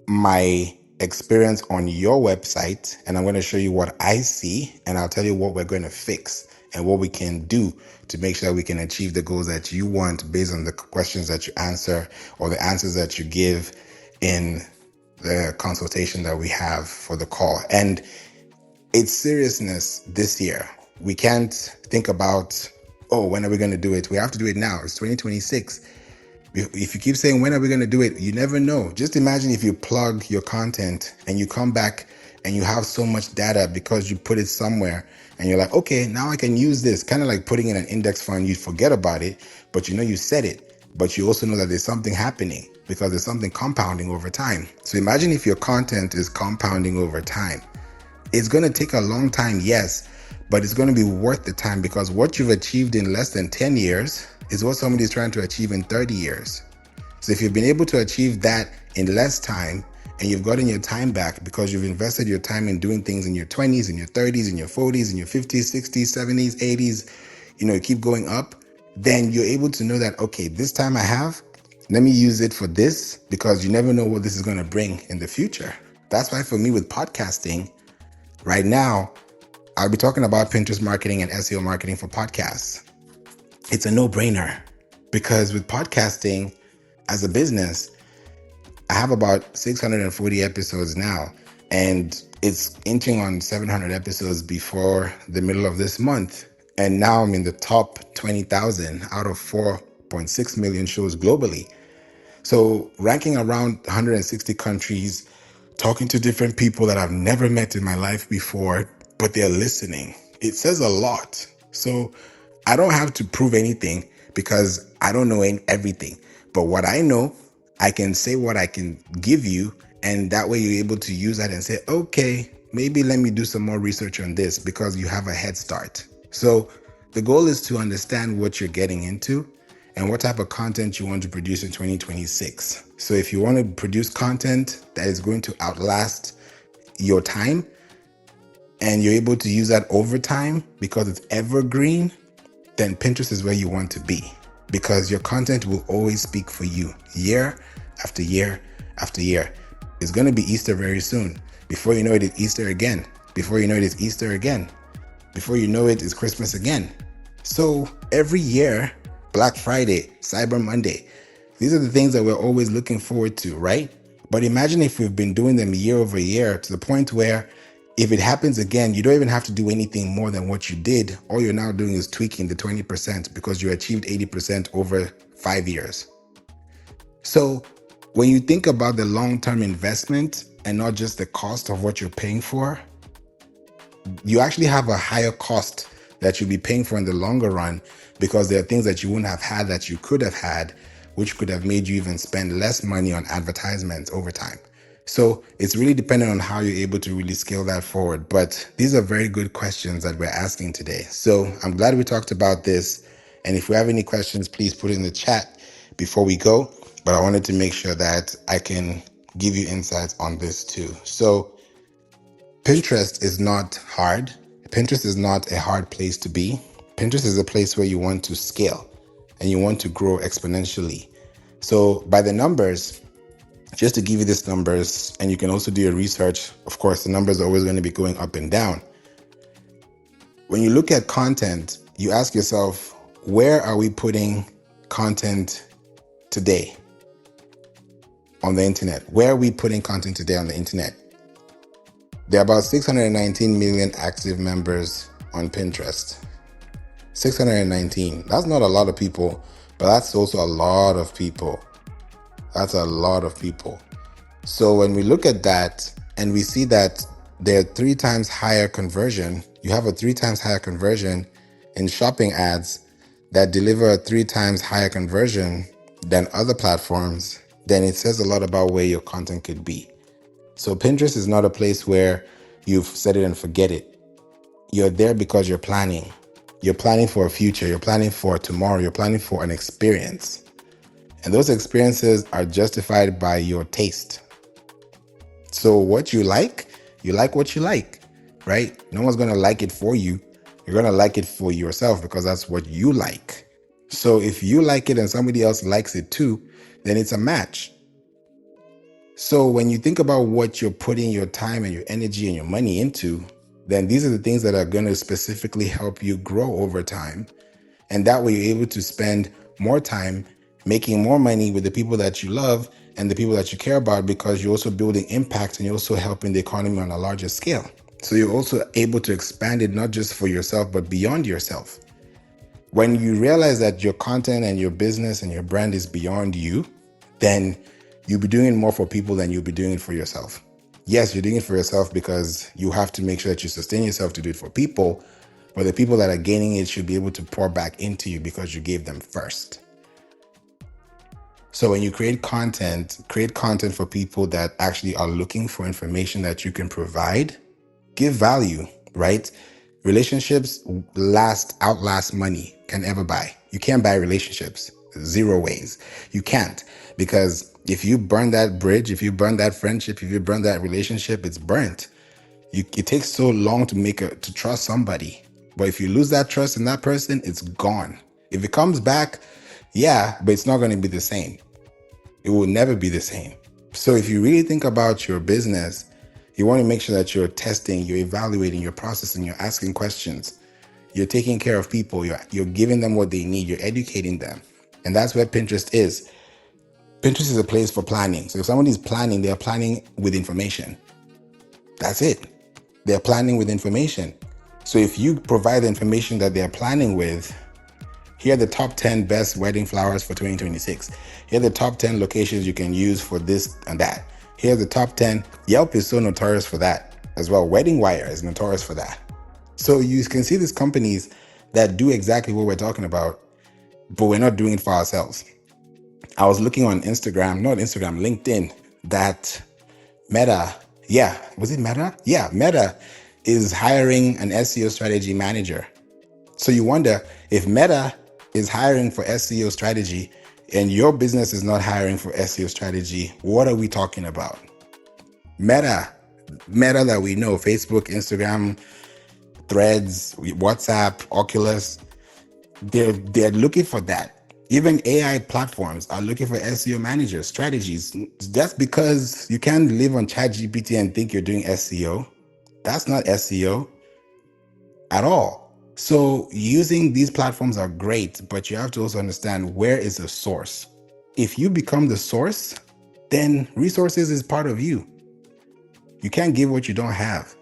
my experience on your website and I'm going to show you what I see, and I'll tell you what we're going to fix and what we can do to make sure that we can achieve the goals that you want based on the questions that you answer or the answers that you give in the consultation that we have for the call. And it's seriousness this year. We can't think about, oh, when are we going to do it? We have to do it now. It's 2026. If you keep saying, when are we going to do it? You never know. Just imagine if you plug your content and you come back and you have so much data because you put it somewhere and you're like, okay, now I can use this. Kind of like putting in an index fund. You forget about it, but you know you said it. But you also know that there's something happening because there's something compounding over time. So imagine if your content is compounding over time. It's going to take a long time, yes, but it's going to be worth the time because what you've achieved in less than 10 years is what somebody's trying to achieve in 30 years. So if you've been able to achieve that in less time and you've gotten your time back because you've invested your time in doing things in your 20s, in your 30s, in your 40s, in your 50s, 60s, 70s, 80s, you keep going up, then you're able to know that, okay, this time I have, let me use it for this because you never know what this is going to bring in the future. That's why for me with podcasting, right now, I'll be talking about Pinterest marketing and SEO marketing for podcasts. It's a no-brainer because with podcasting as a business, I have about 640 episodes now, and it's inching on 700 episodes before the middle of this month. And now I'm in the top 20,000 out of 4.6 million shows globally. So ranking around 160 countries, talking to different people that I've never met in my life before, but they're listening. It says a lot. So I don't have to prove anything because I don't know everything. But what I know, I can say what I can give you. And that way you're able to use that and say, okay, maybe let me do some more research on this because you have a head start. So the goal is to understand what you're getting into and what type of content you want to produce in 2026. So if you want to produce content that is going to outlast your time and you're able to use that over time because it's evergreen, then Pinterest is where you want to be because your content will always speak for you year after year after year. It's going to be Easter very soon. Before you know it, it's Easter again. Before you know it, it's Easter again. Before you know it, it's Christmas again. So every year, Black Friday, Cyber Monday, these are the things that we're always looking forward to, right? But imagine if we've been doing them year over year to the point where if it happens again, you don't even have to do anything more than what you did. All you're now doing is tweaking the 20% because you achieved 80% over 5 years. So when you think about the long-term investment and not just the cost of what you're paying for, you actually have a higher cost that you'll be paying for in the longer run because there are things that you wouldn't have had that you could have had, which could have made you even spend less money on advertisements over time. So it's really dependent on how you're able to really scale that forward. But these are very good questions that we're asking today. So I'm glad we talked about this. And if you have any questions, please put it in the chat before we go. But I wanted to make sure that I can give you insights on this too. So Pinterest is not hard. Pinterest is not a hard place to be. Pinterest is a place where you want to scale and you want to grow exponentially. So by the numbers, just to give you these numbers, and you can also do your research. Of course, the numbers are always going to be going up and down. When you look at content, you ask yourself, where are we putting content today on the internet? Where are we putting content today on the internet? There are about 619 million active members on Pinterest. 619. That's not a lot of people, but that's also a lot of people. That's a lot of people. So when we look at that and we see that there are 3 times higher conversion, you have a 3 times higher conversion in shopping ads that deliver a 3 times higher conversion than other platforms, then it says a lot about where your content could be. So Pinterest is not a place where you've set it and forget it. You're there because you're planning. You're planning for a future. You're planning for tomorrow. You're planning for an experience. And those experiences are justified by your taste. So what you like what you like, right? No one's going to like it for you. You're going to like it for yourself because that's what you like. So if you like it and somebody else likes it too, then it's a match. So when you think about what you're putting your time and your energy and your money into, then these are the things that are going to specifically help you grow over time. And that way you're able to spend more time making more money with the people that you love and the people that you care about, because you're also building impact and you're also helping the economy on a larger scale. So you're also able to expand it, not just for yourself, but beyond yourself. When you realize that your content and your business and your brand is beyond you, then you'll be doing it more for people than you'll be doing it for yourself. Yes, you're doing it for yourself because you have to make sure that you sustain yourself to do it for people, but the people that are gaining it should be able to pour back into you because you gave them first. So when you create content for people that actually are looking for information that you can provide. Give value, right? Relationships outlast money can ever buy. You can't buy relationships. 0 ways. You can't, because if you burn that bridge, if you burn that friendship, if you burn that relationship, it's burnt. It takes so long to trust somebody. But if you lose that trust in that person, it's gone. If it comes back, yeah, but it's not going to be the same. It will never be the same. So if you really think about your business, you want to make sure that you're testing, you're evaluating, you're processing, you're asking questions, you're taking care of people, you're giving them what they need, you're educating them. And that's where Pinterest is. Pinterest is a place for planning. So if somebody's planning, they're planning with information. That's it. They're planning with information. So if you provide the information that they're planning with, here are the top 10 best wedding flowers for 2026. Here are the top 10 locations you can use for this and that. Here's the top 10. Yelp is so notorious for that as well. Wedding Wire is notorious for that. So you can see these companies that do exactly what we're talking about, but we're not doing it for ourselves. I was looking on LinkedIn, that Meta, was it Meta? Yeah, Meta is hiring an SEO strategy manager. So you wonder, if Meta is hiring for SEO strategy and your business is not hiring for SEO strategy, what are we talking about? Meta that we know, Facebook, Instagram, Threads, WhatsApp, Oculus, they're looking for that. Even AI platforms are looking for SEO managers, strategies. That's because you can't live on ChatGPT and think you're doing SEO. That's not SEO at all. So using these platforms are great, but you have to also understand, where is the source? If you become the source, then resources is part of you. You can't give what you don't have.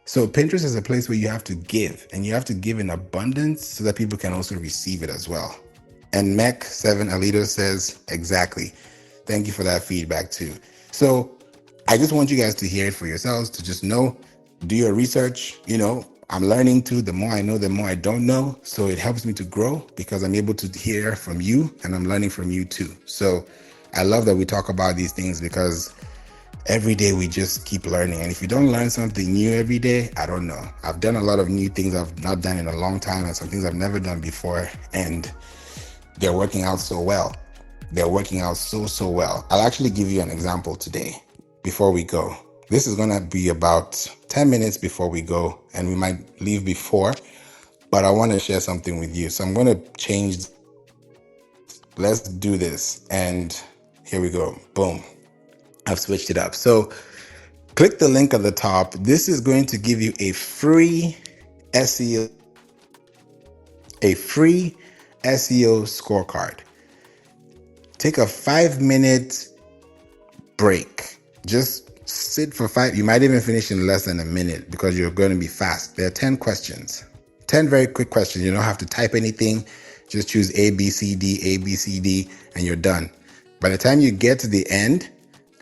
So Pinterest is a place where you have to give, and you have to give in abundance so that people can also receive it as well. And Mech7 Alito says, exactly. Thank you for that feedback too. So I just want you guys to hear it for yourselves, to just know, do your research. I'm learning too. The more I know, the more I don't know. So it helps me to grow because I'm able to hear from you and I'm learning from you too. So I love that we talk about these things, because every day we just keep learning. And if you don't learn something new every day, I don't know. I've done a lot of new things I've not done in a long time, and some things I've never done before. And they're working out so well. They're working out so well. I'll actually give you an example today before we go. This is going to be about 10 minutes before we go, and we might leave before, but I want to share something with you. So I'm going to change. Let's do this. And here we go. Boom. I've switched it up. So click the link at the top. This is going to give you a free SEO SEO scorecard. Take a 5-minute break. Just sit for 5. You might even finish in less than a minute because you're going to be fast. There are 10 questions. 10 very quick questions. You don't have to type anything. Just choose A, B, C, D, A, B, C, D, and you're done. By the time you get to the end,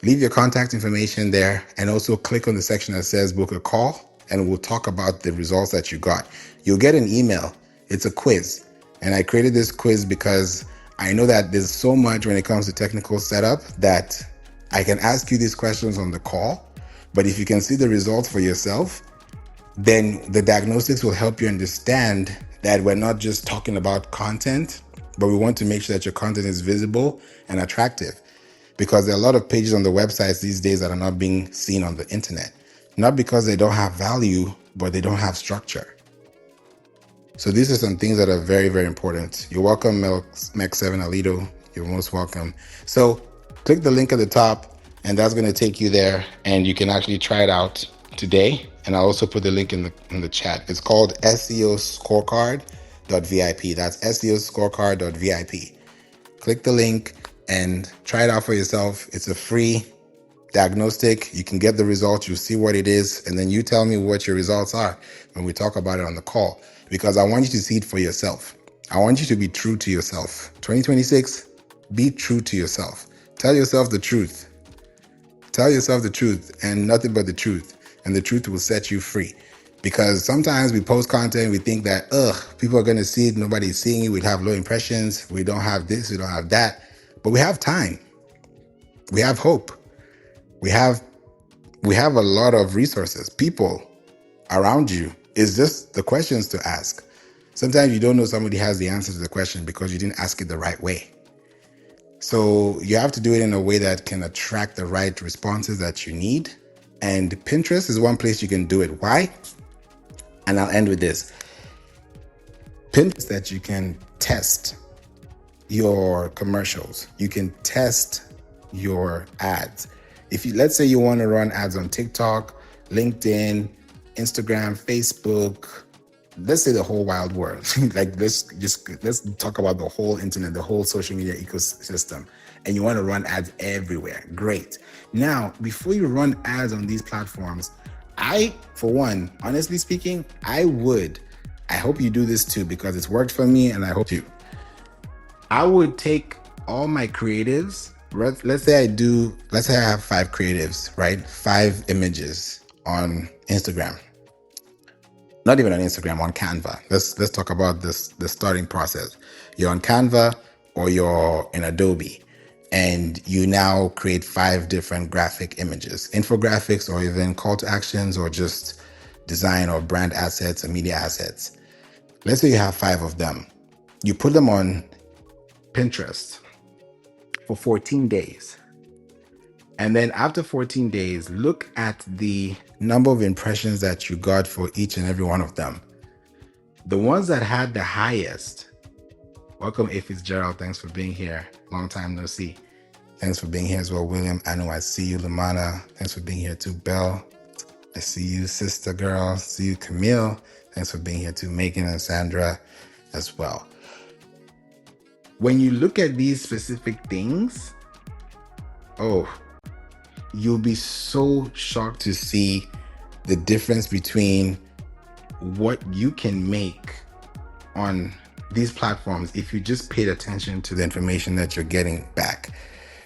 leave your contact information there and also click on the section that says book a call, and we'll talk about the results that you got. You'll get an email. It's a quiz. And I created this quiz because I know that there's so much when it comes to technical setup that I can ask you these questions on the call. But if you can see the results for yourself, then the diagnostics will help you understand that we're not just talking about content, but we want to make sure that your content is visible and attractive. Because there are a lot of pages on the websites these days that are not being seen on the internet. Not because they don't have value, but they don't have structure. So these are some things that are very, very important. You're welcome, Mech7 Alito. You're most welcome. So click the link at the top, and that's going to take you there, and you can actually try it out today. And I'll also put the link in the chat. It's called SEO Scorecard.vip. That's SEO Scorecard.vip. Click the link and try it out for yourself. It's a free diagnostic. You can get the results. You see what it is, and then you tell me what your results are when we talk about it on the call, because I want you to see it for yourself. I want you to be true to yourself. 2026, be true to yourself. Tell yourself the truth. Tell yourself the truth and nothing but the truth, and the truth will set you free. Because sometimes we post content, we think that, people are going to see it, nobody's seeing it, we'd have low impressions, we don't have this, we don't have that. But we have time. We have hope. We have a lot of resources, people around you. It's just the questions to ask. Sometimes you don't know somebody has the answer to the question because you didn't ask it the right way. So you have to do it in a way that can attract the right responses that you need. And Pinterest is one place you can do it. Why? And I'll end with this. Pinterest that you can test your commercials. You can test your ads. If you, let's say you want to run ads on TikTok, LinkedIn, Instagram, Facebook, let's say the whole wild world. Like let's talk about the whole internet, the whole social media ecosystem. And you want to run ads everywhere. Great. Now, before you run ads on these platforms, I, for one, honestly speaking, I hope you do this too, because it's worked for me and I hope you. I would take all my creatives. Let's say I have 5 creatives, right? 5 images on Instagram. Not even on Instagram, on Canva. Let's talk about the starting process. You're on Canva or you're in Adobe, and you now create 5 different graphic images, infographics, or even call to actions, or just design or brand assets and media assets. Let's say you have 5 of them. You put them on Pinterest for 14 days. And then after 14 days, look at the number of impressions that you got for each and every one of them. The ones that had the highest, welcome A. Fitzgerald, thanks for being here. Long time no see. Thanks for being here as well, William. I know I see you, Lumana. Thanks for being here too, Belle. I see you, sister girl. See you, Camille. Thanks for being here too, Megan and Sandra as well. When you look at these specific things, you'll be so shocked to see the difference between what you can make on these platforms if you just paid attention to the information that you're getting back.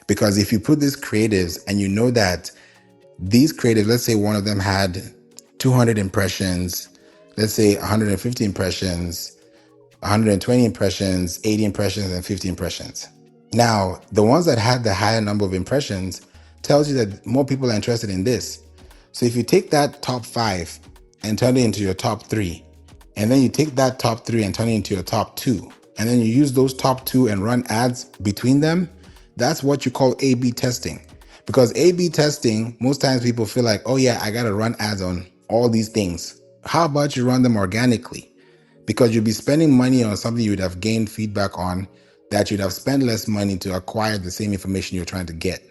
Because if you put these creatives and you know that these creatives, let's say one of them had 200 impressions, let's say 150 impressions, 120 impressions, 80 impressions, and 50 impressions. Now, the ones that had the higher number of impressions tells you that more people are interested in this. So if you take that top 5 and turn it into your top 3, and then you take that top 3 and turn it into your top 2, and then you use those top 2 and run ads between them, that's what you call A/B testing. Because A/B testing, most times people feel like, oh yeah, I gotta run ads on all these things. How about you run them organically? Because you'll be spending money on something you would have gained feedback on that you'd have spent less money to acquire the same information you're trying to get.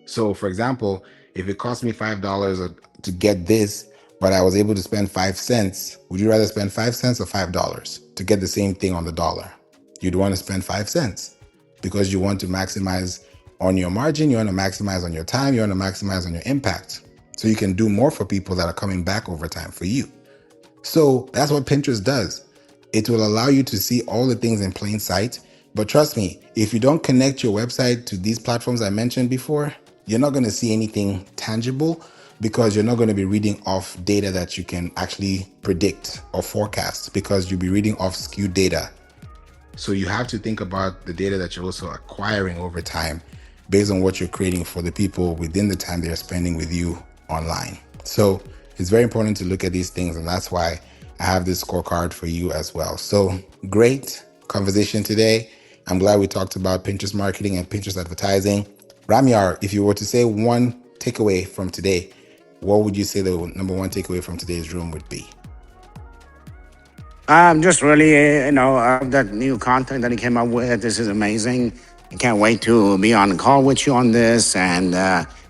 So for example, if it cost me $5 to get this, but I was able to spend 5 cents, would you rather spend 5 cents or $5 to get the same thing on the dollar? You'd want to spend 5 cents because you want to maximize on your margin, you want to maximize on your time, you want to maximize on your impact. So you can do more for people that are coming back over time for you. So that's what Pinterest does. It will allow you to see all the things in plain sight. But trust me, if you don't connect your website to these platforms I mentioned before, you're not going to see anything tangible because you're not going to be reading off data that you can actually predict or forecast because you'll be reading off skewed data. So you have to think about the data that you're also acquiring over time based on what you're creating for the people within the time they're spending with you online. So it's very important to look at these things, and that's why I have this scorecard for you as well. So great conversation today. I'm glad we talked about Pinterest marketing and Pinterest advertising. Ramyar, if you were to say one takeaway from today, what would you say the number one takeaway from today's room would be? Just really, that new content that he came up with. This is amazing. I can't wait to be on the call with you on this. And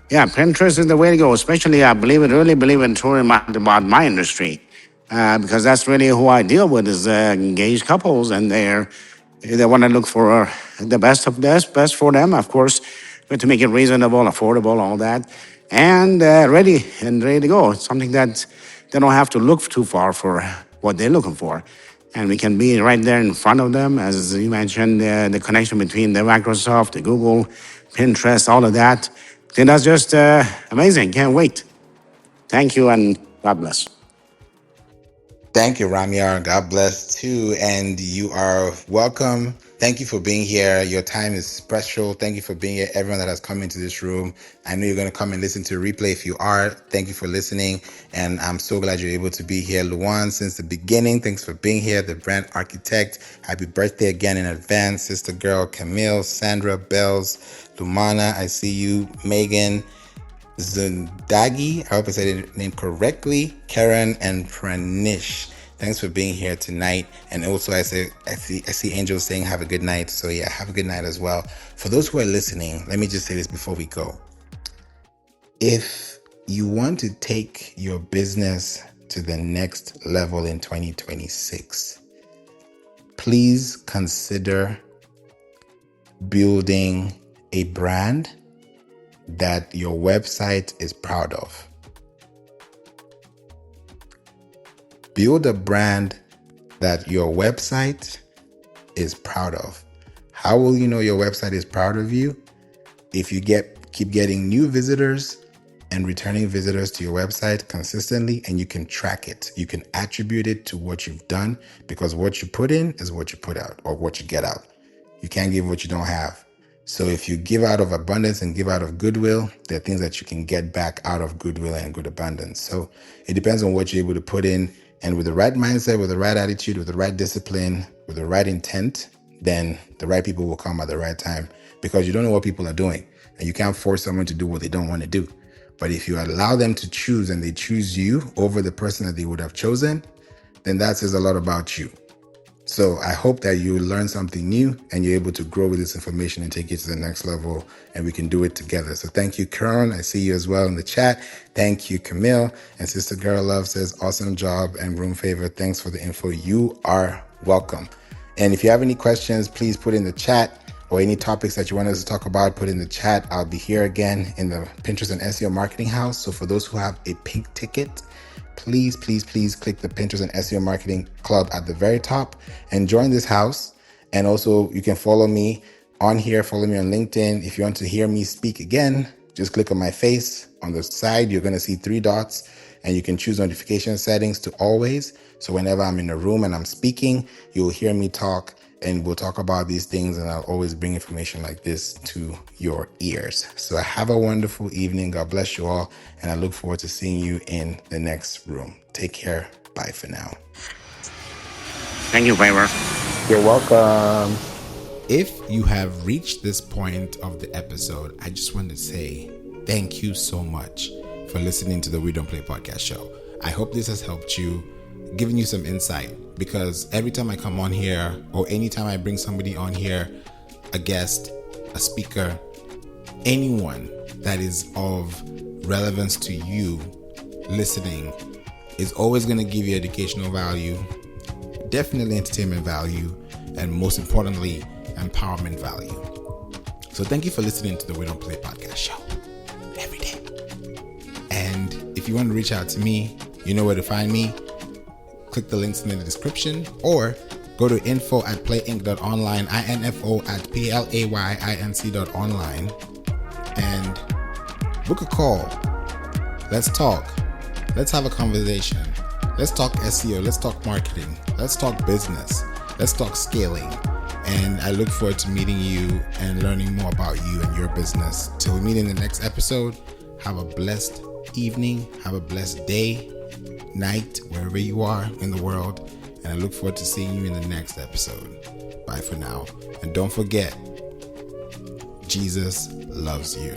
Pinterest is the way to go. Especially, I really believe it truly about my industry, because that's really who I deal with is engaged couples, and they want to look for the best of best for them, of course, but to make it reasonable, affordable, all that, and ready to go. It's something that they don't have to look too far for what they're looking for. And we can be right there in front of them, as you mentioned, the connection between the Microsoft, the Google, Pinterest, all of that. I think that's just amazing. Can't wait. Thank you, and God bless. Thank you, Ramyar. God bless too. And you are welcome. Thank you for being here. Your time is special. Thank you for being here. Everyone that has come into this room. I know you're going to come and listen to a replay. If you are, thank you for listening. And I'm so glad you're able to be here. Luan, since the beginning, thanks for being here. The brand architect. Happy birthday again in advance. Sister girl, Camille, Sandra, Bells, Lumana, I see you. Megan, Zundagi, I hope I said your name correctly, Karen and Pranish. Thanks for being here tonight. And also I see Angel saying have a good night. So yeah, have a good night as well. For those who are listening, let me just say this before we go. If you want to take your business to the next level in 2026, please consider building a brand that your website is proud of. Build a brand that your website is proud of. How will you know your website is proud of you? If you keep getting new visitors and returning visitors to your website consistently, and you can track it. You can attribute it to what you've done, because what you put in is what you put out, or what you get out. You can't give what you don't have. So if you give out of abundance and give out of goodwill, there are things that you can get back out of goodwill and good abundance. So it depends on what you're able to put in. And with the right mindset, with the right attitude, with the right discipline, with the right intent, then the right people will come at the right time, because you don't know what people are doing. And you can't force someone to do what they don't want to do. But if you allow them to choose, and they choose you over the person that they would have chosen, then that says a lot about you. So I hope that you learn something new and you're able to grow with this information and take it to the next level, and we can do it together. So thank you, Karen. I see you as well in the chat. Thank you, Camille. And Sister Girl Love says, awesome job. And Room Favor, thanks for the info. You are welcome. And if you have any questions, please put in the chat, or any topics that you want us to talk about, put in the chat. I'll be here again in the Pinterest and SEO Marketing House. So for those who have a pink ticket, please click the Pinterest and SEO Marketing Club at the very top and join this house. And also you can follow me on here, follow me on LinkedIn. If you want to hear me speak again, just click on my face. On the side, you're going to see 3 dots, and you can choose notification settings to always. So whenever I'm in a room and I'm speaking, you'll hear me talk, and we'll talk about these things, and I'll always bring information like this to your ears. So have a wonderful evening. God bless you all, and I look forward to seeing you in the next room. Take care. Bye for now. Thank you, Favour. You're welcome. If you have reached this point of the episode, I just want to say thank you so much for listening to the We Don't Play podcast show. I hope this has helped you, given you some insight, because every time I come on here, or anytime I bring somebody on here, a guest, a speaker, anyone that is of relevance to you listening, is always going to give you educational value, definitely entertainment value, and most importantly, empowerment value. So thank you for listening to the We Don't Play podcast show every day. And if you want to reach out to me, you know where to find me. Click the links in the description or go to info@playinc.online, info@playinc.online, and book a call. Let's talk. Let's have a conversation. Let's talk SEO. Let's talk marketing. Let's talk business. Let's talk scaling. And I look forward to meeting you and learning more about you and your business. Till we meet in the next episode, have a blessed evening. Have a blessed day, night, wherever you are in the world. And I look forward to seeing you in the next episode. Bye for now. And don't forget, Jesus loves you.